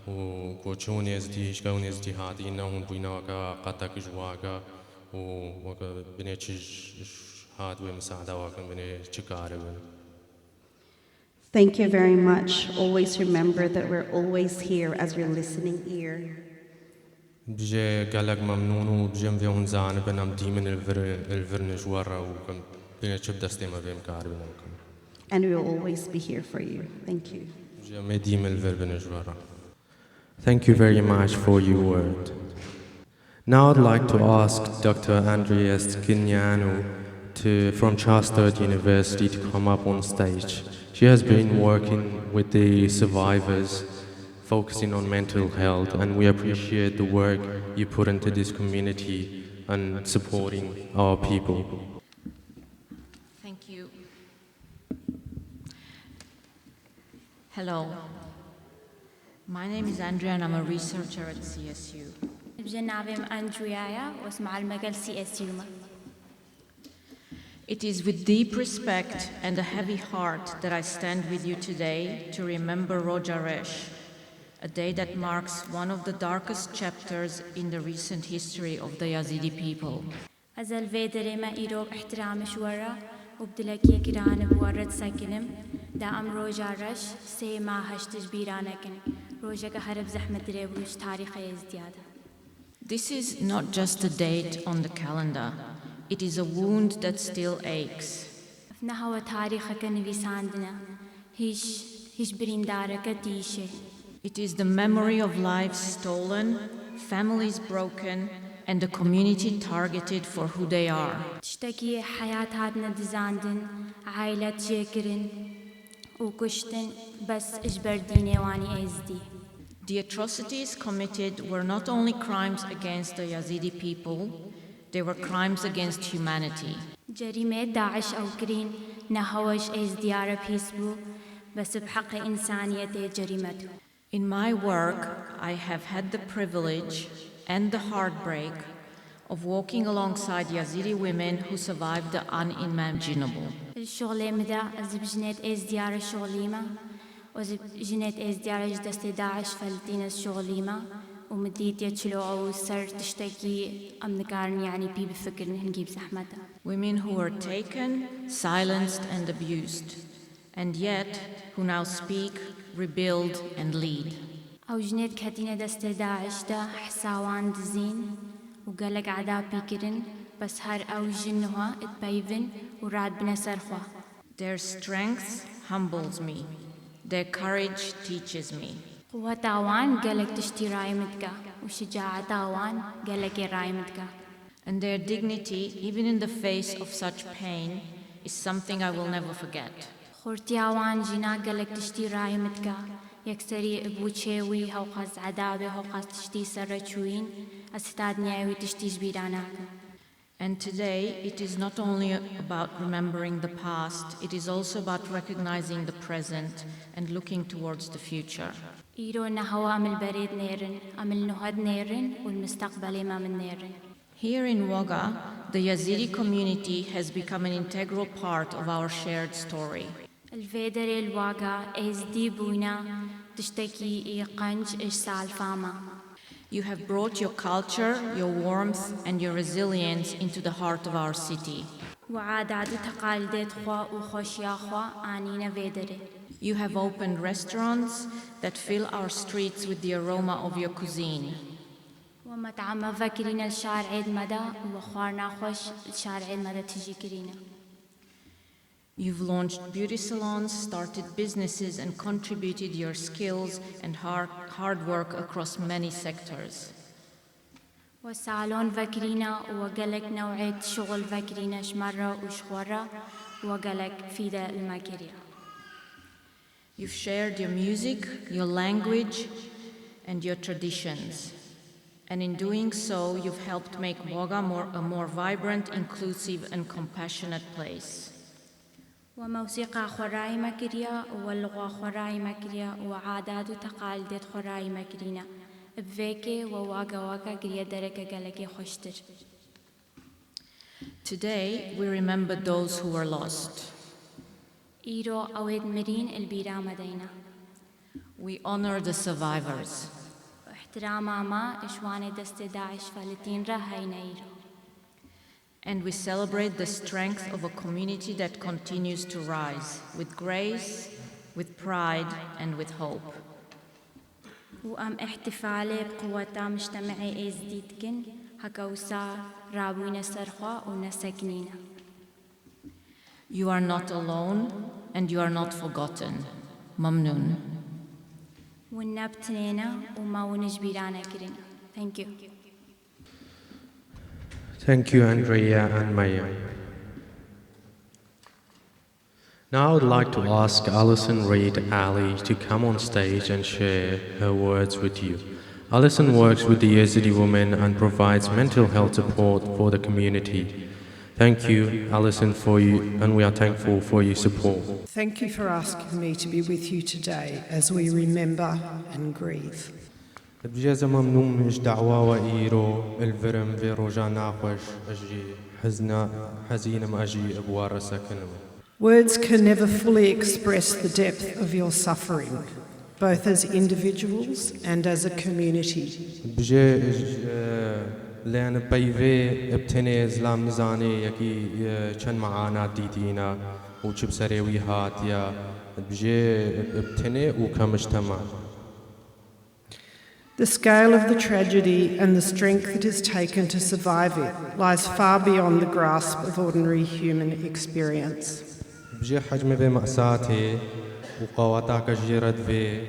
وكوچون يزديش كون يزدي هاتينا هون بينا وكا قطك جواكا وكا بني هات ومساعدة وكا بني چكاربن. Thank you very much. Always remember that we're always here as your listening ear. بيجي قالك ممنون وبيجي مفيهم زانب انام ديمن الفرنج ورا وكم بني چب دستي ما بهم كاربن وكم. And we will always be here for you. Thank you. بيجي ما ديم الفرنج ورا. Thank you very much for your word. Now I'd like to ask Dr. Andreas Kinyanu from Charles III University to come up on stage. She has been working with the survivors, focusing on mental health, and we appreciate the work you put into this community and supporting our people. Thank you. Hello. My name is Andrea and I'm a researcher at CSU. بجنابم أندريايا واسمع المجال CSU. It is with deep respect and a heavy heart that I stand with you today to remember Rojaresh, a day that marks one of the darkest chapters in the recent history of the Yazidi people. أزل فيدري ما إيروك احترام شورا وبدلك يكران بورد سكنم دا أم روجارش سي ما هشتج بيرانكن روجك هرب زحمة ريبوش تاريخ يزدياد. This is not just a date on the calendar. It is a wound that still aches. فنهوا تاريخك نبيساندنا هيش بريندارك تيشي. It is the memory of lives stolen, families broken, and a community targeted for who they are. تشتكي حياة هادنا دزاندن عائلة شاكرن وكشتن بس إجبر ديني واني أزدي. The atrocities committed were not only crimes against the Yazidi people, they were crimes against humanity. جريمة داعش أو كرين نهوش أزديار بيسبو بس بحق إنسانية جريمته. In my work, I have had the privilege and the heartbreak of walking alongside Yazidi women who survived the unimaginable. الشغلة مدى أزب جنات أزديار الشغليمة وزب جنات أزديار جدست داعش فلتين الشغليمة ومديت يتشلو أو سر تشتكي أم نكارن يعني بي بفكر نهنجيب زحمتها. Women who were taken, silenced and abused, and yet who now speak, rebuild and lead. أو جنات كاتينة دست داعش دا حساوان دزين وقالك عدا بيكرن بس هر أو جنوها اتبايفن وراد بنسرخوا. Their strength humbles me. Their courage teaches me. قوة تاوان قالك تشتي رايمتك وشجاعة تاوان قالك رايمتك. And their dignity, even in the face of such pain, is something I will never forget. خورتياوان جينا قالك تشتي رايمتك يكسري ابوچيوي هوقاز عدابه هوقاز تشتي سرچوين استاد نياوي تشتي جبيراناك. And today, it is not only about remembering the past, it is also about recognizing the present and looking towards the future. إيرو نهوا أمل بريد نيرن أمل نهد نيرن والمستقبل ما من نيرن. Here in Wagga, the Yazidi community has become an integral part of our shared story. الفيدري الواقع أزدي بونا تشتكي إيقنج إشسال فاما. You have brought your culture, your warmth, and your resilience into the heart of our city. وعادات وتقاليد خوا وخوشيا خوا آنينا فيدري. You have opened restaurants that fill our streets with the aroma of your cuisine. ومطعم فكرين الشارع مدى وخوارنا خوش الشارع مدى تجي كرينا. You've launched beauty salons, started businesses, and contributed your skills and hard work across many sectors. وصالون فكرينا وقالك نوعية شغل فكرينا شمرة وشخورة وقالك فيدا الماكريا. You've shared your music, your language, and your traditions. And in doing so, you've helped make Wagga a more vibrant, inclusive, and compassionate place. وموسيقى خراي مكريا واللغة خراي مكريا وعادات وتقاليد خراي مكرينا بفيكي وواقا واقا قريا دركا قالكي خوشتر. Today, we remember those who were lost. إيرو أويد مرين البيرا مدينة. We honor the survivors. احتراما ما إشواني دست داعش فالتين رهينا إيرو. And we celebrate the strength of a community that continues to rise with grace, with pride, and with hope. وأم احتفالي بقوة مجتمعي إزديدكن هكوسا رابوين سرخوا ونسكنينا. You are not alone, and you are not forgotten. Mamnoon. ونبتنينا وما ونجبيرانا كرنا. Thank you. Thank you, Andrea and Maya. Now I would like to ask Alison Reid Ali to come on stage and share her words with you. Alison works with the Yazidi women and provides mental health support for the community. Thank you, Alison, and we are thankful for your support. Thank you for asking me to be with you today as we remember and grieve. بجازة ممنون مش دعوة وإيرو الفرم في روجا ناقش أجي حزينة ما أجي أبوار سكنم. Words can never fully express the depth of your suffering, both as individuals and as a community. بجا لأن بيفي ابتني إسلام نزاني يكي كان معانا ديتينا وشب سريوي هاتيا بجا ابتني وكمجتمع. The scale of the tragedy and the strength it has taken to survive it lies far beyond the grasp of ordinary human experience. بجي حجم في مأساتي وقواتا كجيرت في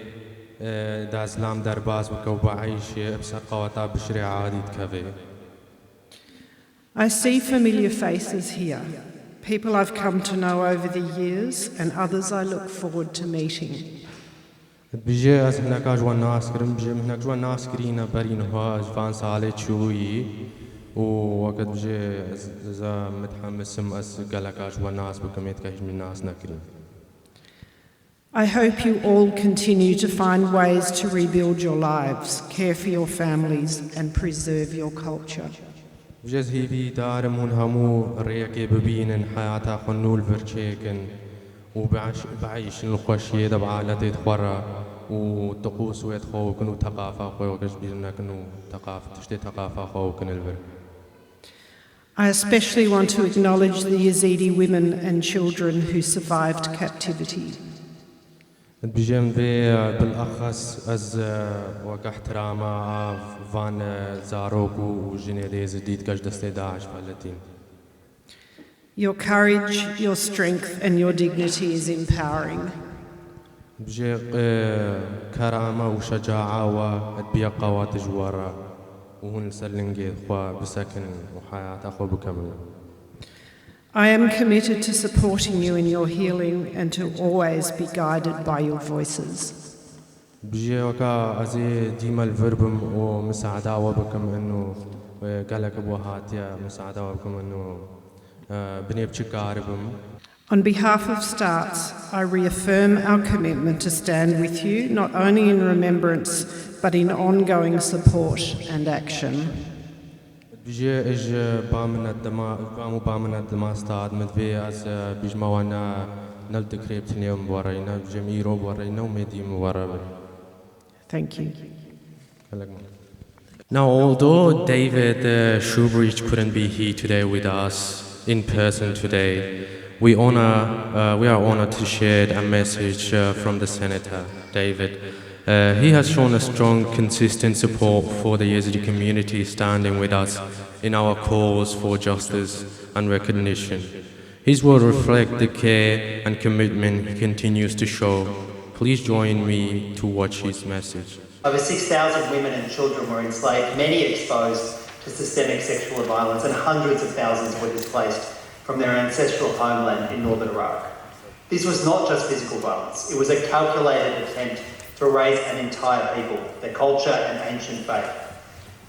دازلام درباز وكوبا عيشي بس قواتا بشري عادي تكفي. I see familiar faces here, people I've come to know over the years and others I look forward to meeting. بجي از هناك جوان ناس كريم بجي هناك جوان ناس كرينا برين هوا جوان سالي شوي ووقت بجي إذا متحمس أس قالك جوان ناس بكمية كهج من ناس نكرين. I hope you all continue to find ways to rebuild your lives, care for your families and preserve your culture. بجز هي في دارم هون همو ريكي ببينن حياتا خنول فرشيكن وبعيش الخوشية دبعالتي تخورا وتقوس ويتخوكن وثقافة خوكش بيرنا كنو ثقافة تشتي ثقافة خوكن البر. I especially want to acknowledge the Yazidi women and children who survived captivity. بجم في بالأخص از وقع احتراما فان زاروكو وجنيدي زديد كاش دستي داعش فالتين. Your courage, your strength and your dignity is empowering. بجي كرامة وشجاعة واتبيقى وتجوارا وهن سلنجي خوا بسكن وحياة أخو بكمل. I am committed to supporting you in your healing and to always be guided by your voices. بجي وكا أزي ديما الفربم ومساعدة وبكم إنه قالك بوهاتيا مساعدة وبكم إنه بني بشكاربم. On behalf of STARTS, I reaffirm our commitment to stand with you, not only in remembrance, but in ongoing support and action. بجي إج بامن الدماء ستاد مدفي از بيجمعنا نلتقريب تنيوم بورينا بجميرو بورينا ومديم ورا. Thank you. Now, although David Shoebridge couldn't be here today with us in person today, we are honored to share a message from the Senator, David. He has shown a strong, consistent support for the Yazidi community, standing with us in our cause for justice and recognition. His words reflect the care and commitment he continues to show. Please join me to watch his message. Over 6,000 women and children were enslaved, many exposed to systemic sexual violence, and hundreds of thousands were displaced from their ancestral homeland in northern Iraq. This was not just physical violence, it was a calculated attempt to erase an entire people, their culture and ancient faith.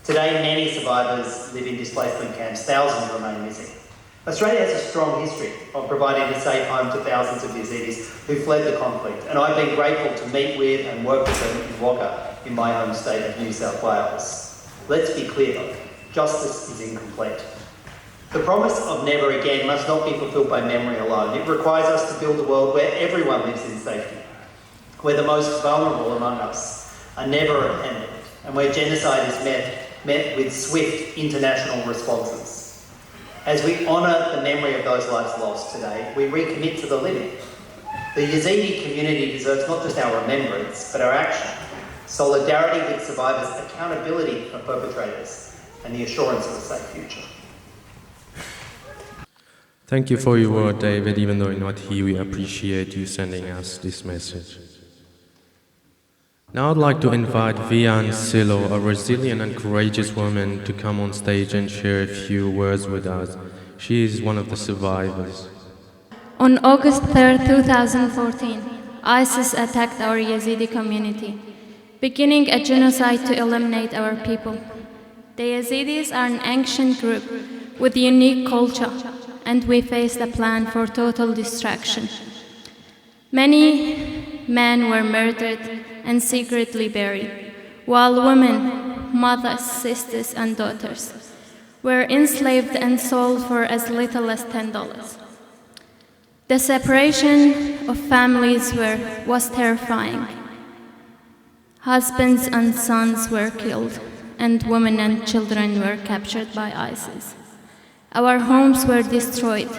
Today, many survivors live in displacement camps, thousands remain missing. Australia has a strong history of providing a safe home to thousands of Yazidis who fled the conflict, and I've been grateful to meet with and work with them in Wagga, in my home state of New South Wales. Let's be clear, justice is incomplete. The promise of never again must not be fulfilled by memory alone. It requires us to build a world where everyone lives in safety, where the most vulnerable among us are never abandoned, and where genocide is met with swift international responses. As we honour the memory of those lives lost today, we recommit to the living. The Yazidi community deserves not just our remembrance, but our action, solidarity with survivors, accountability for perpetrators, and the assurance of a safe future. Thank you for your word, David. Even though you're not here, we appreciate you sending us this message. Now I'd like to invite Vian Silo, a resilient and courageous woman, to come on stage and share a few words with us. She is one of the survivors. On August 3rd, 2014, ISIS attacked our Yazidi community, beginning a genocide to eliminate our people. The Yazidis are an ancient group with unique culture, and we faced a plan for total destruction. Many men were murdered and secretly buried, while women, mothers, sisters, and daughters were enslaved and sold for as little as $10. The separation of families was terrifying. Husbands and sons were killed, and women and children were captured by ISIS. Our homes were destroyed,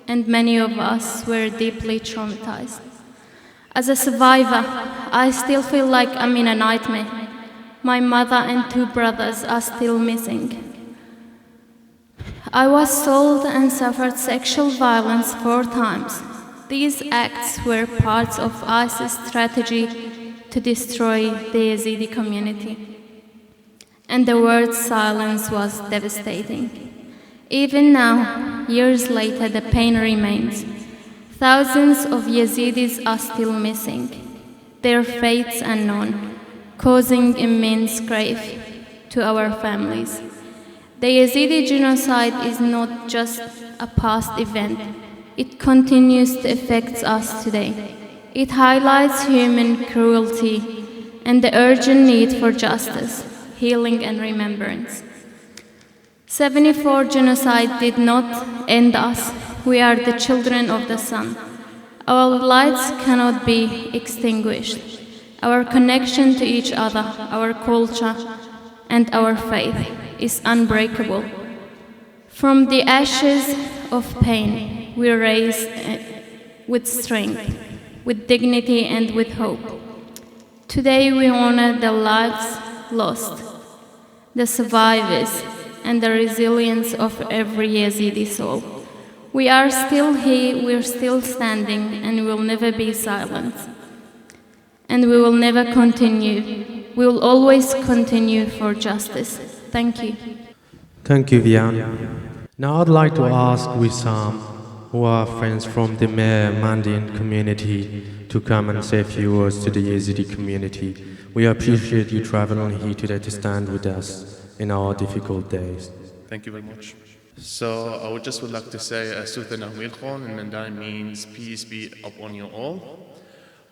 and many of us were deeply traumatized. As a survivor, I still feel like I'm in a nightmare. My mother and 2 brothers are still missing. I was sold and suffered sexual violence 4 times. These acts were parts of ISIS' strategy to destroy the Yazidi community. And the word silence was devastating. Even now, years later, the pain remains. Thousands of Yazidis are still missing, their fates unknown, causing immense grief to our families. The Yazidi genocide is not just a past event, it continues to affect us today. It highlights human cruelty and the urgent need for justice, healing, and remembrance. 74 genocide did not end us. We are the children of the sun. Our lights cannot be extinguished. Our connection to each other, our culture, and our faith is unbreakable. From the ashes of pain, we rise with strength, with dignity, and with hope. Today we honor the lives lost, the survivors, and the resilience of every Yazidi soul. We are still here, we're still standing, and we'll never be silent. And we will never continue. We will always continue for justice. Thank you. Thank you, Vian. Now I'd like to ask Wissam, who are friends from the Mandian community, to come and say a few words to the Yazidi community. We appreciate you traveling here today to stand with us in our difficult days. Thank you very much. So I would like to say Sutana Wilkhon in Mandai means peace be upon you all.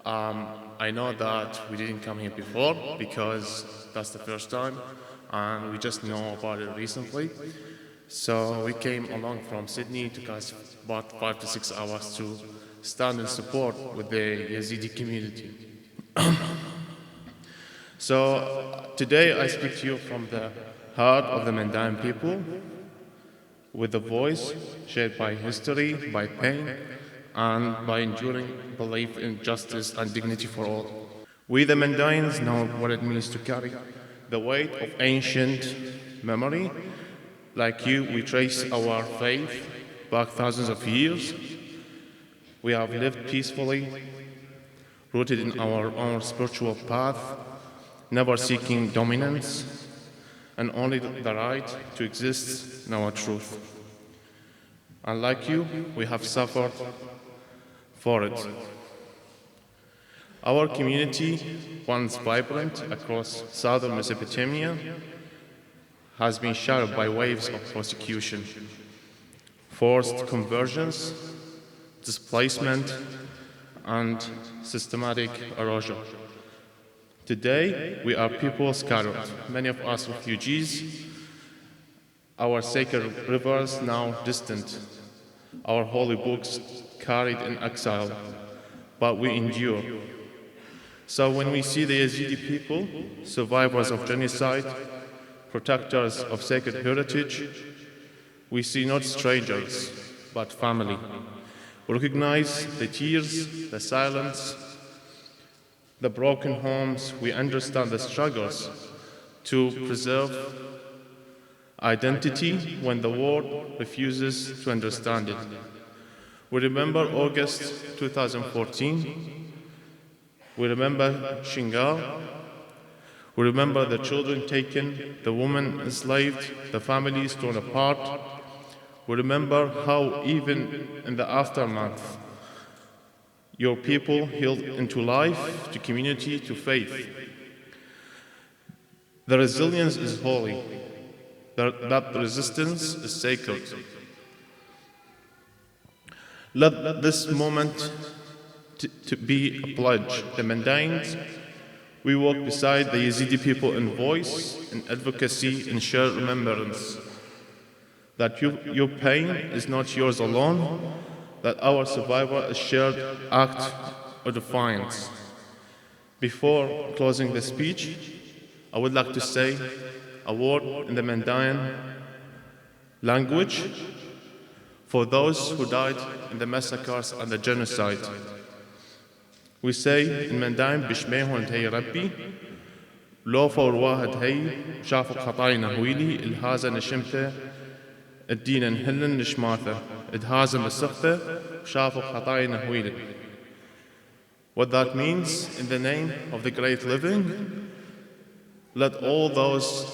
I know that we didn't come here before because that's the first time and we just know about it recently. So we came along from Sydney. It took us about 5 to 6 hours to stand in support with the Yazidi community. So today I speak to you from the heart of the Mandarin people, with a voice shaped by history, by pain, and by enduring belief in justice and dignity for all. We the Mandarins know what it means to carry the weight of ancient memory. Like you, we trace our faith back thousands of years. We have lived peacefully, rooted in our own spiritual path, never seeking dominance, and only the right to exist in our truth. And like you, we have suffered for it. Our community, once vibrant across southern Mesopotamia, has been shattered by waves of persecution, forced conversions, displacement, and systematic erosion. Today, we are people scattered, many of us refugees, our sacred rivers now distant, our holy books carried in exile, but we endure. So when we see the Yazidi people, survivors of genocide, protectors of sacred heritage, we see not strangers, but family. We recognize the tears, the silence, the broken homes. We understand the struggles to preserve identity when the world refuses to understand it. We remember August 2014. We remember Shingal. We remember the children taken, the women enslaved, the families torn apart. We remember how even in the aftermath, your people healed into life, to community, to faith. The resilience is holy. That resistance is sacred. Let this moment to be a pledge. The Mandaeans, we walk beside the Yazidi people in voice, in advocacy, in shared remembrance. That your pain is not yours alone, that our survival is a shared act of defiance. Before closing the speech, I would like to say a word in the Mandaean language for those who died in the massacres and the genocide. We say in Mandaean, بشميهن هي ربي لو فور واحد هي شافوا خطاينا هويلي الهازا نشمته الدين نهلن نشماته ادهازم السخته شافوا خطاينا هويلي. What that means, in the name of the great living, let all those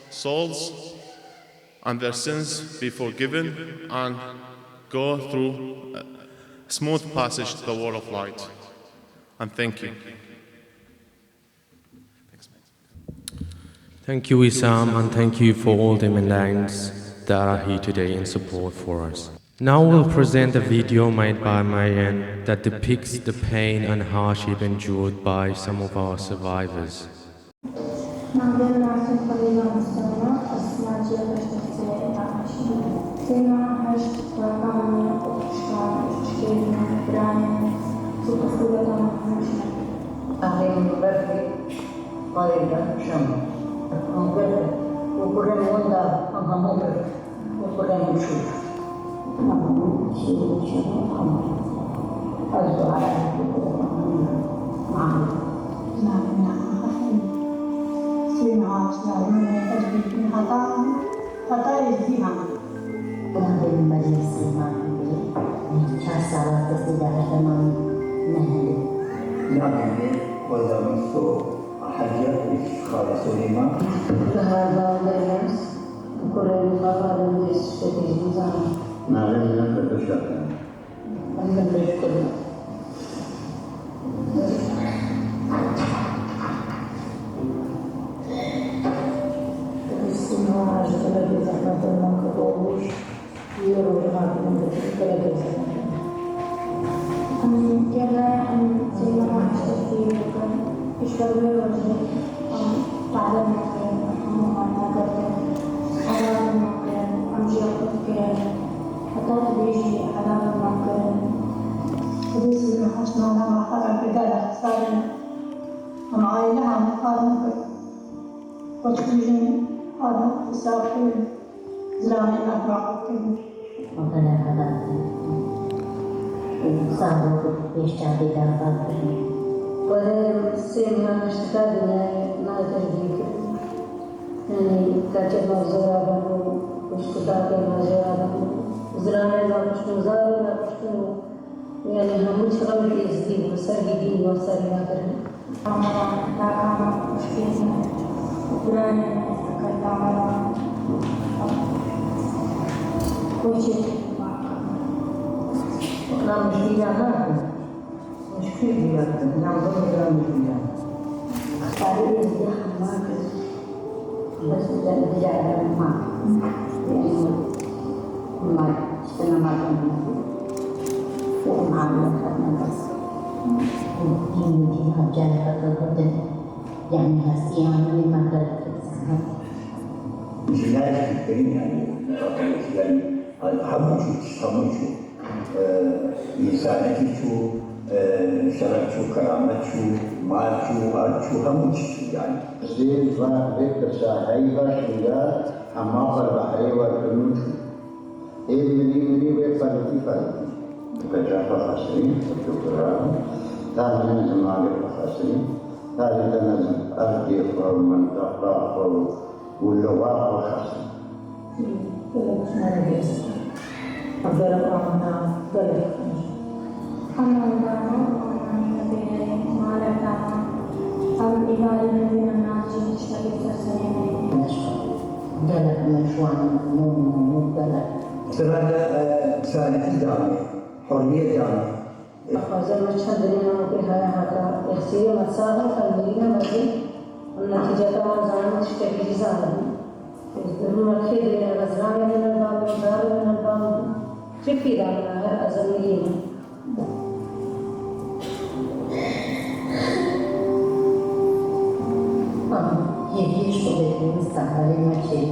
souls and their sins be forgiven and go through a smooth passage to the world of light. And thank you. Thank you, Wissam, and thank you for all the Mandaeans that are here today in support for us. Now we'll present a video made by Marianne that depicts the pain and hardship endured by some of our survivors. استقبال المشي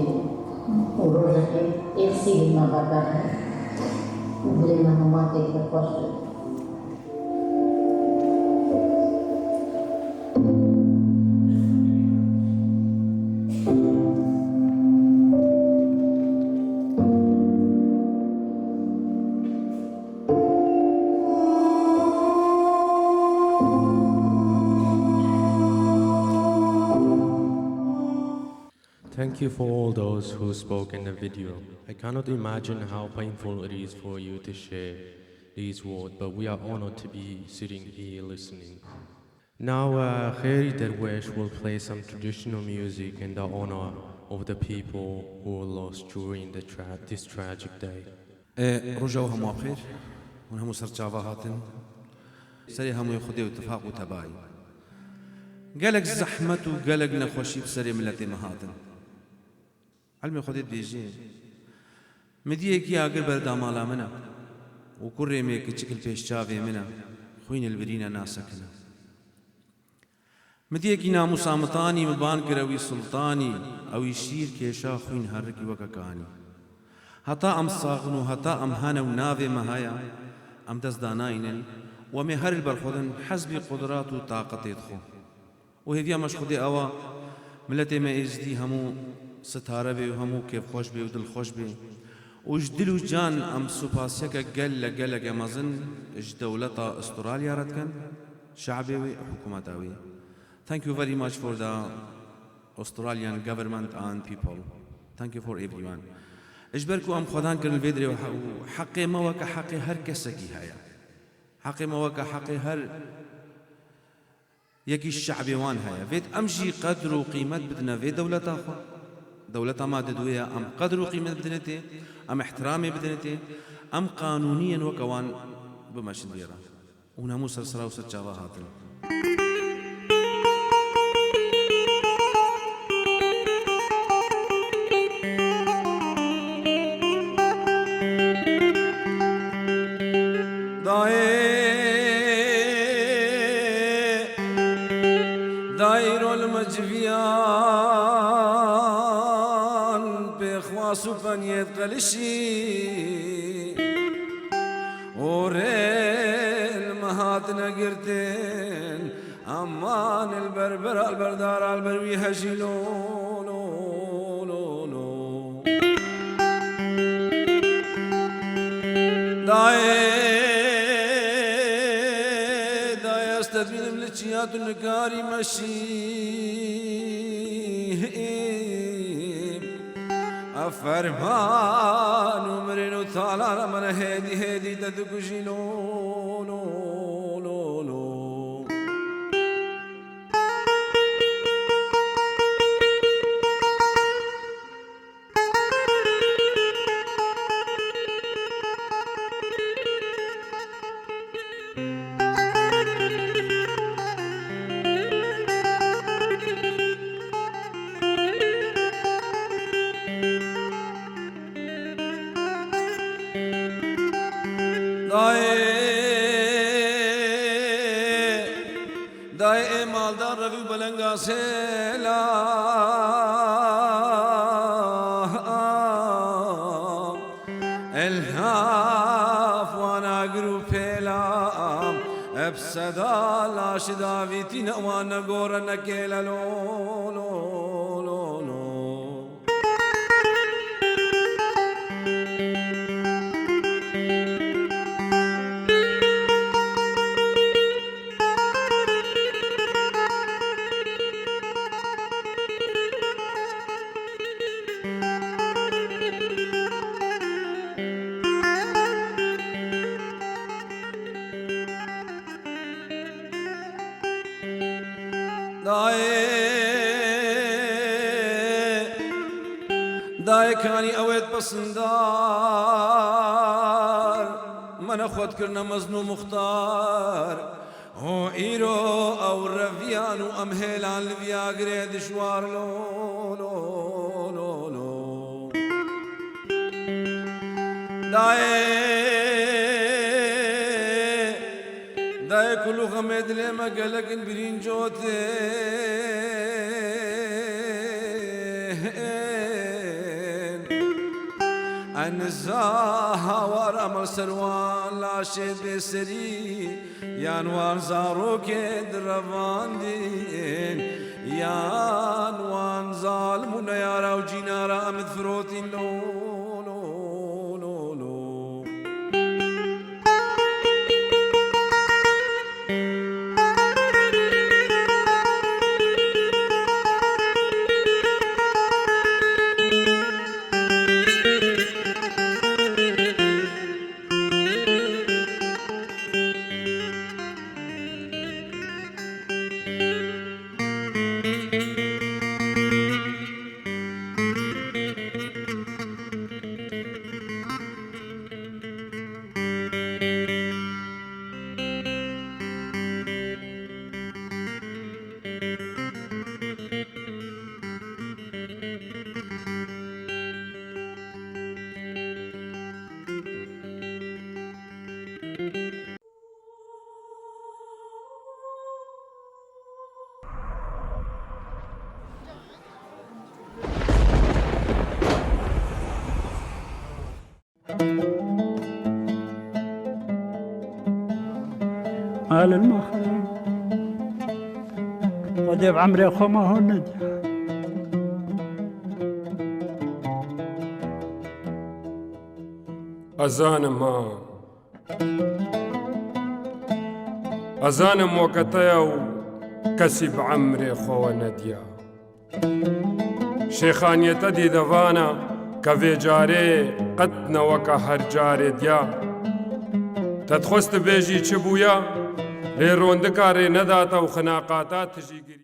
وروجك يغسل ما بقى بلي ما هماتك بقوشت. Thank you for all those who spoke in the video. I cannot imagine how painful it is for you to share these words, but we are honored to be sitting here listening. Now, Khairi Darwish will play some traditional music in the honor of the people who were lost during this tragic day. رجعوا هم بخير ونهم سرچاوا هاتن سري هم يخدي واتفاق وتباي قالك زحمة وقالك نخوشي بسري ملتي مهاتن علمي خودت بيجي مديه كي اگر بردامالا منا وكوري مي كچكل پیشچاوي منا خوين البرينا ناسكنا مديه كي نامو سامتاني مبان كروي سلطاني او يشير كيشا خوين هركي وككاني هتا ام صاغنو هتا ام هانا ونافي مهايا ام دزداناينن ومي هر البرخودن حسب قدرات وطاقت يدخو وهذيا مش خدي اوا ملتي ما ازدي همو ستاره بي وهمو كيف خوش بي ودل خوش بي وجدل وجان ام سوباسيكا قل امازن اج دولتا استراليا ردكن شعبي وحكومتاوي. Thank you very much for the Australian government and people. Thank you for everyone. اجبركو ام خدان كن الفيديو حقي ما وكا حقي هر كسكي هيا حقي ما وكا حقي هر يكي الشعبي وان هيا فيت امشي قدر وقيمة بدنا في دولتا خو دولتا ما ددويا ام قدر وقيمة بدنتي ام احترامي بدنتي ام قانونيا وكوان بماشي ديرا ونامو سرسرا وسجاوا هاتن داير المجفيان بخواسو بنيت قلشي وريل مهاتنا قرتين امان البربر البردار البروي هشيلون داي استدمين ملتشيات النكاري مشي أفرمان ومرينو طالع من هادي تدكشي لو داي مالدار رفي بلنگا سيلا الهاف وانا قرو بيلا ابسدا لاشدا فيتنا وانا قورا نكيلا لو داي كاني اويت بسندار من خود كرنا مزنو مختار هو ايرو او رفيان وامهيلان لفياغري دشوار لو داي كلو خميد لما قالك برين جوتي انزاها ورم سروان لاشد بسري يانوار زاروك درفاندين يانوان ظالمون يا راو جينارا مثروتين لو مال المخرج وديب عمري أخو ما هو ندي أزانم وقتيو كسب عمري خو نديا شيخانية دي دفانا كفي جاري قتنا وكا هر جاري ديا تدخست بيجي چبويا لي روندكاري نداتا وخناقاتات تجي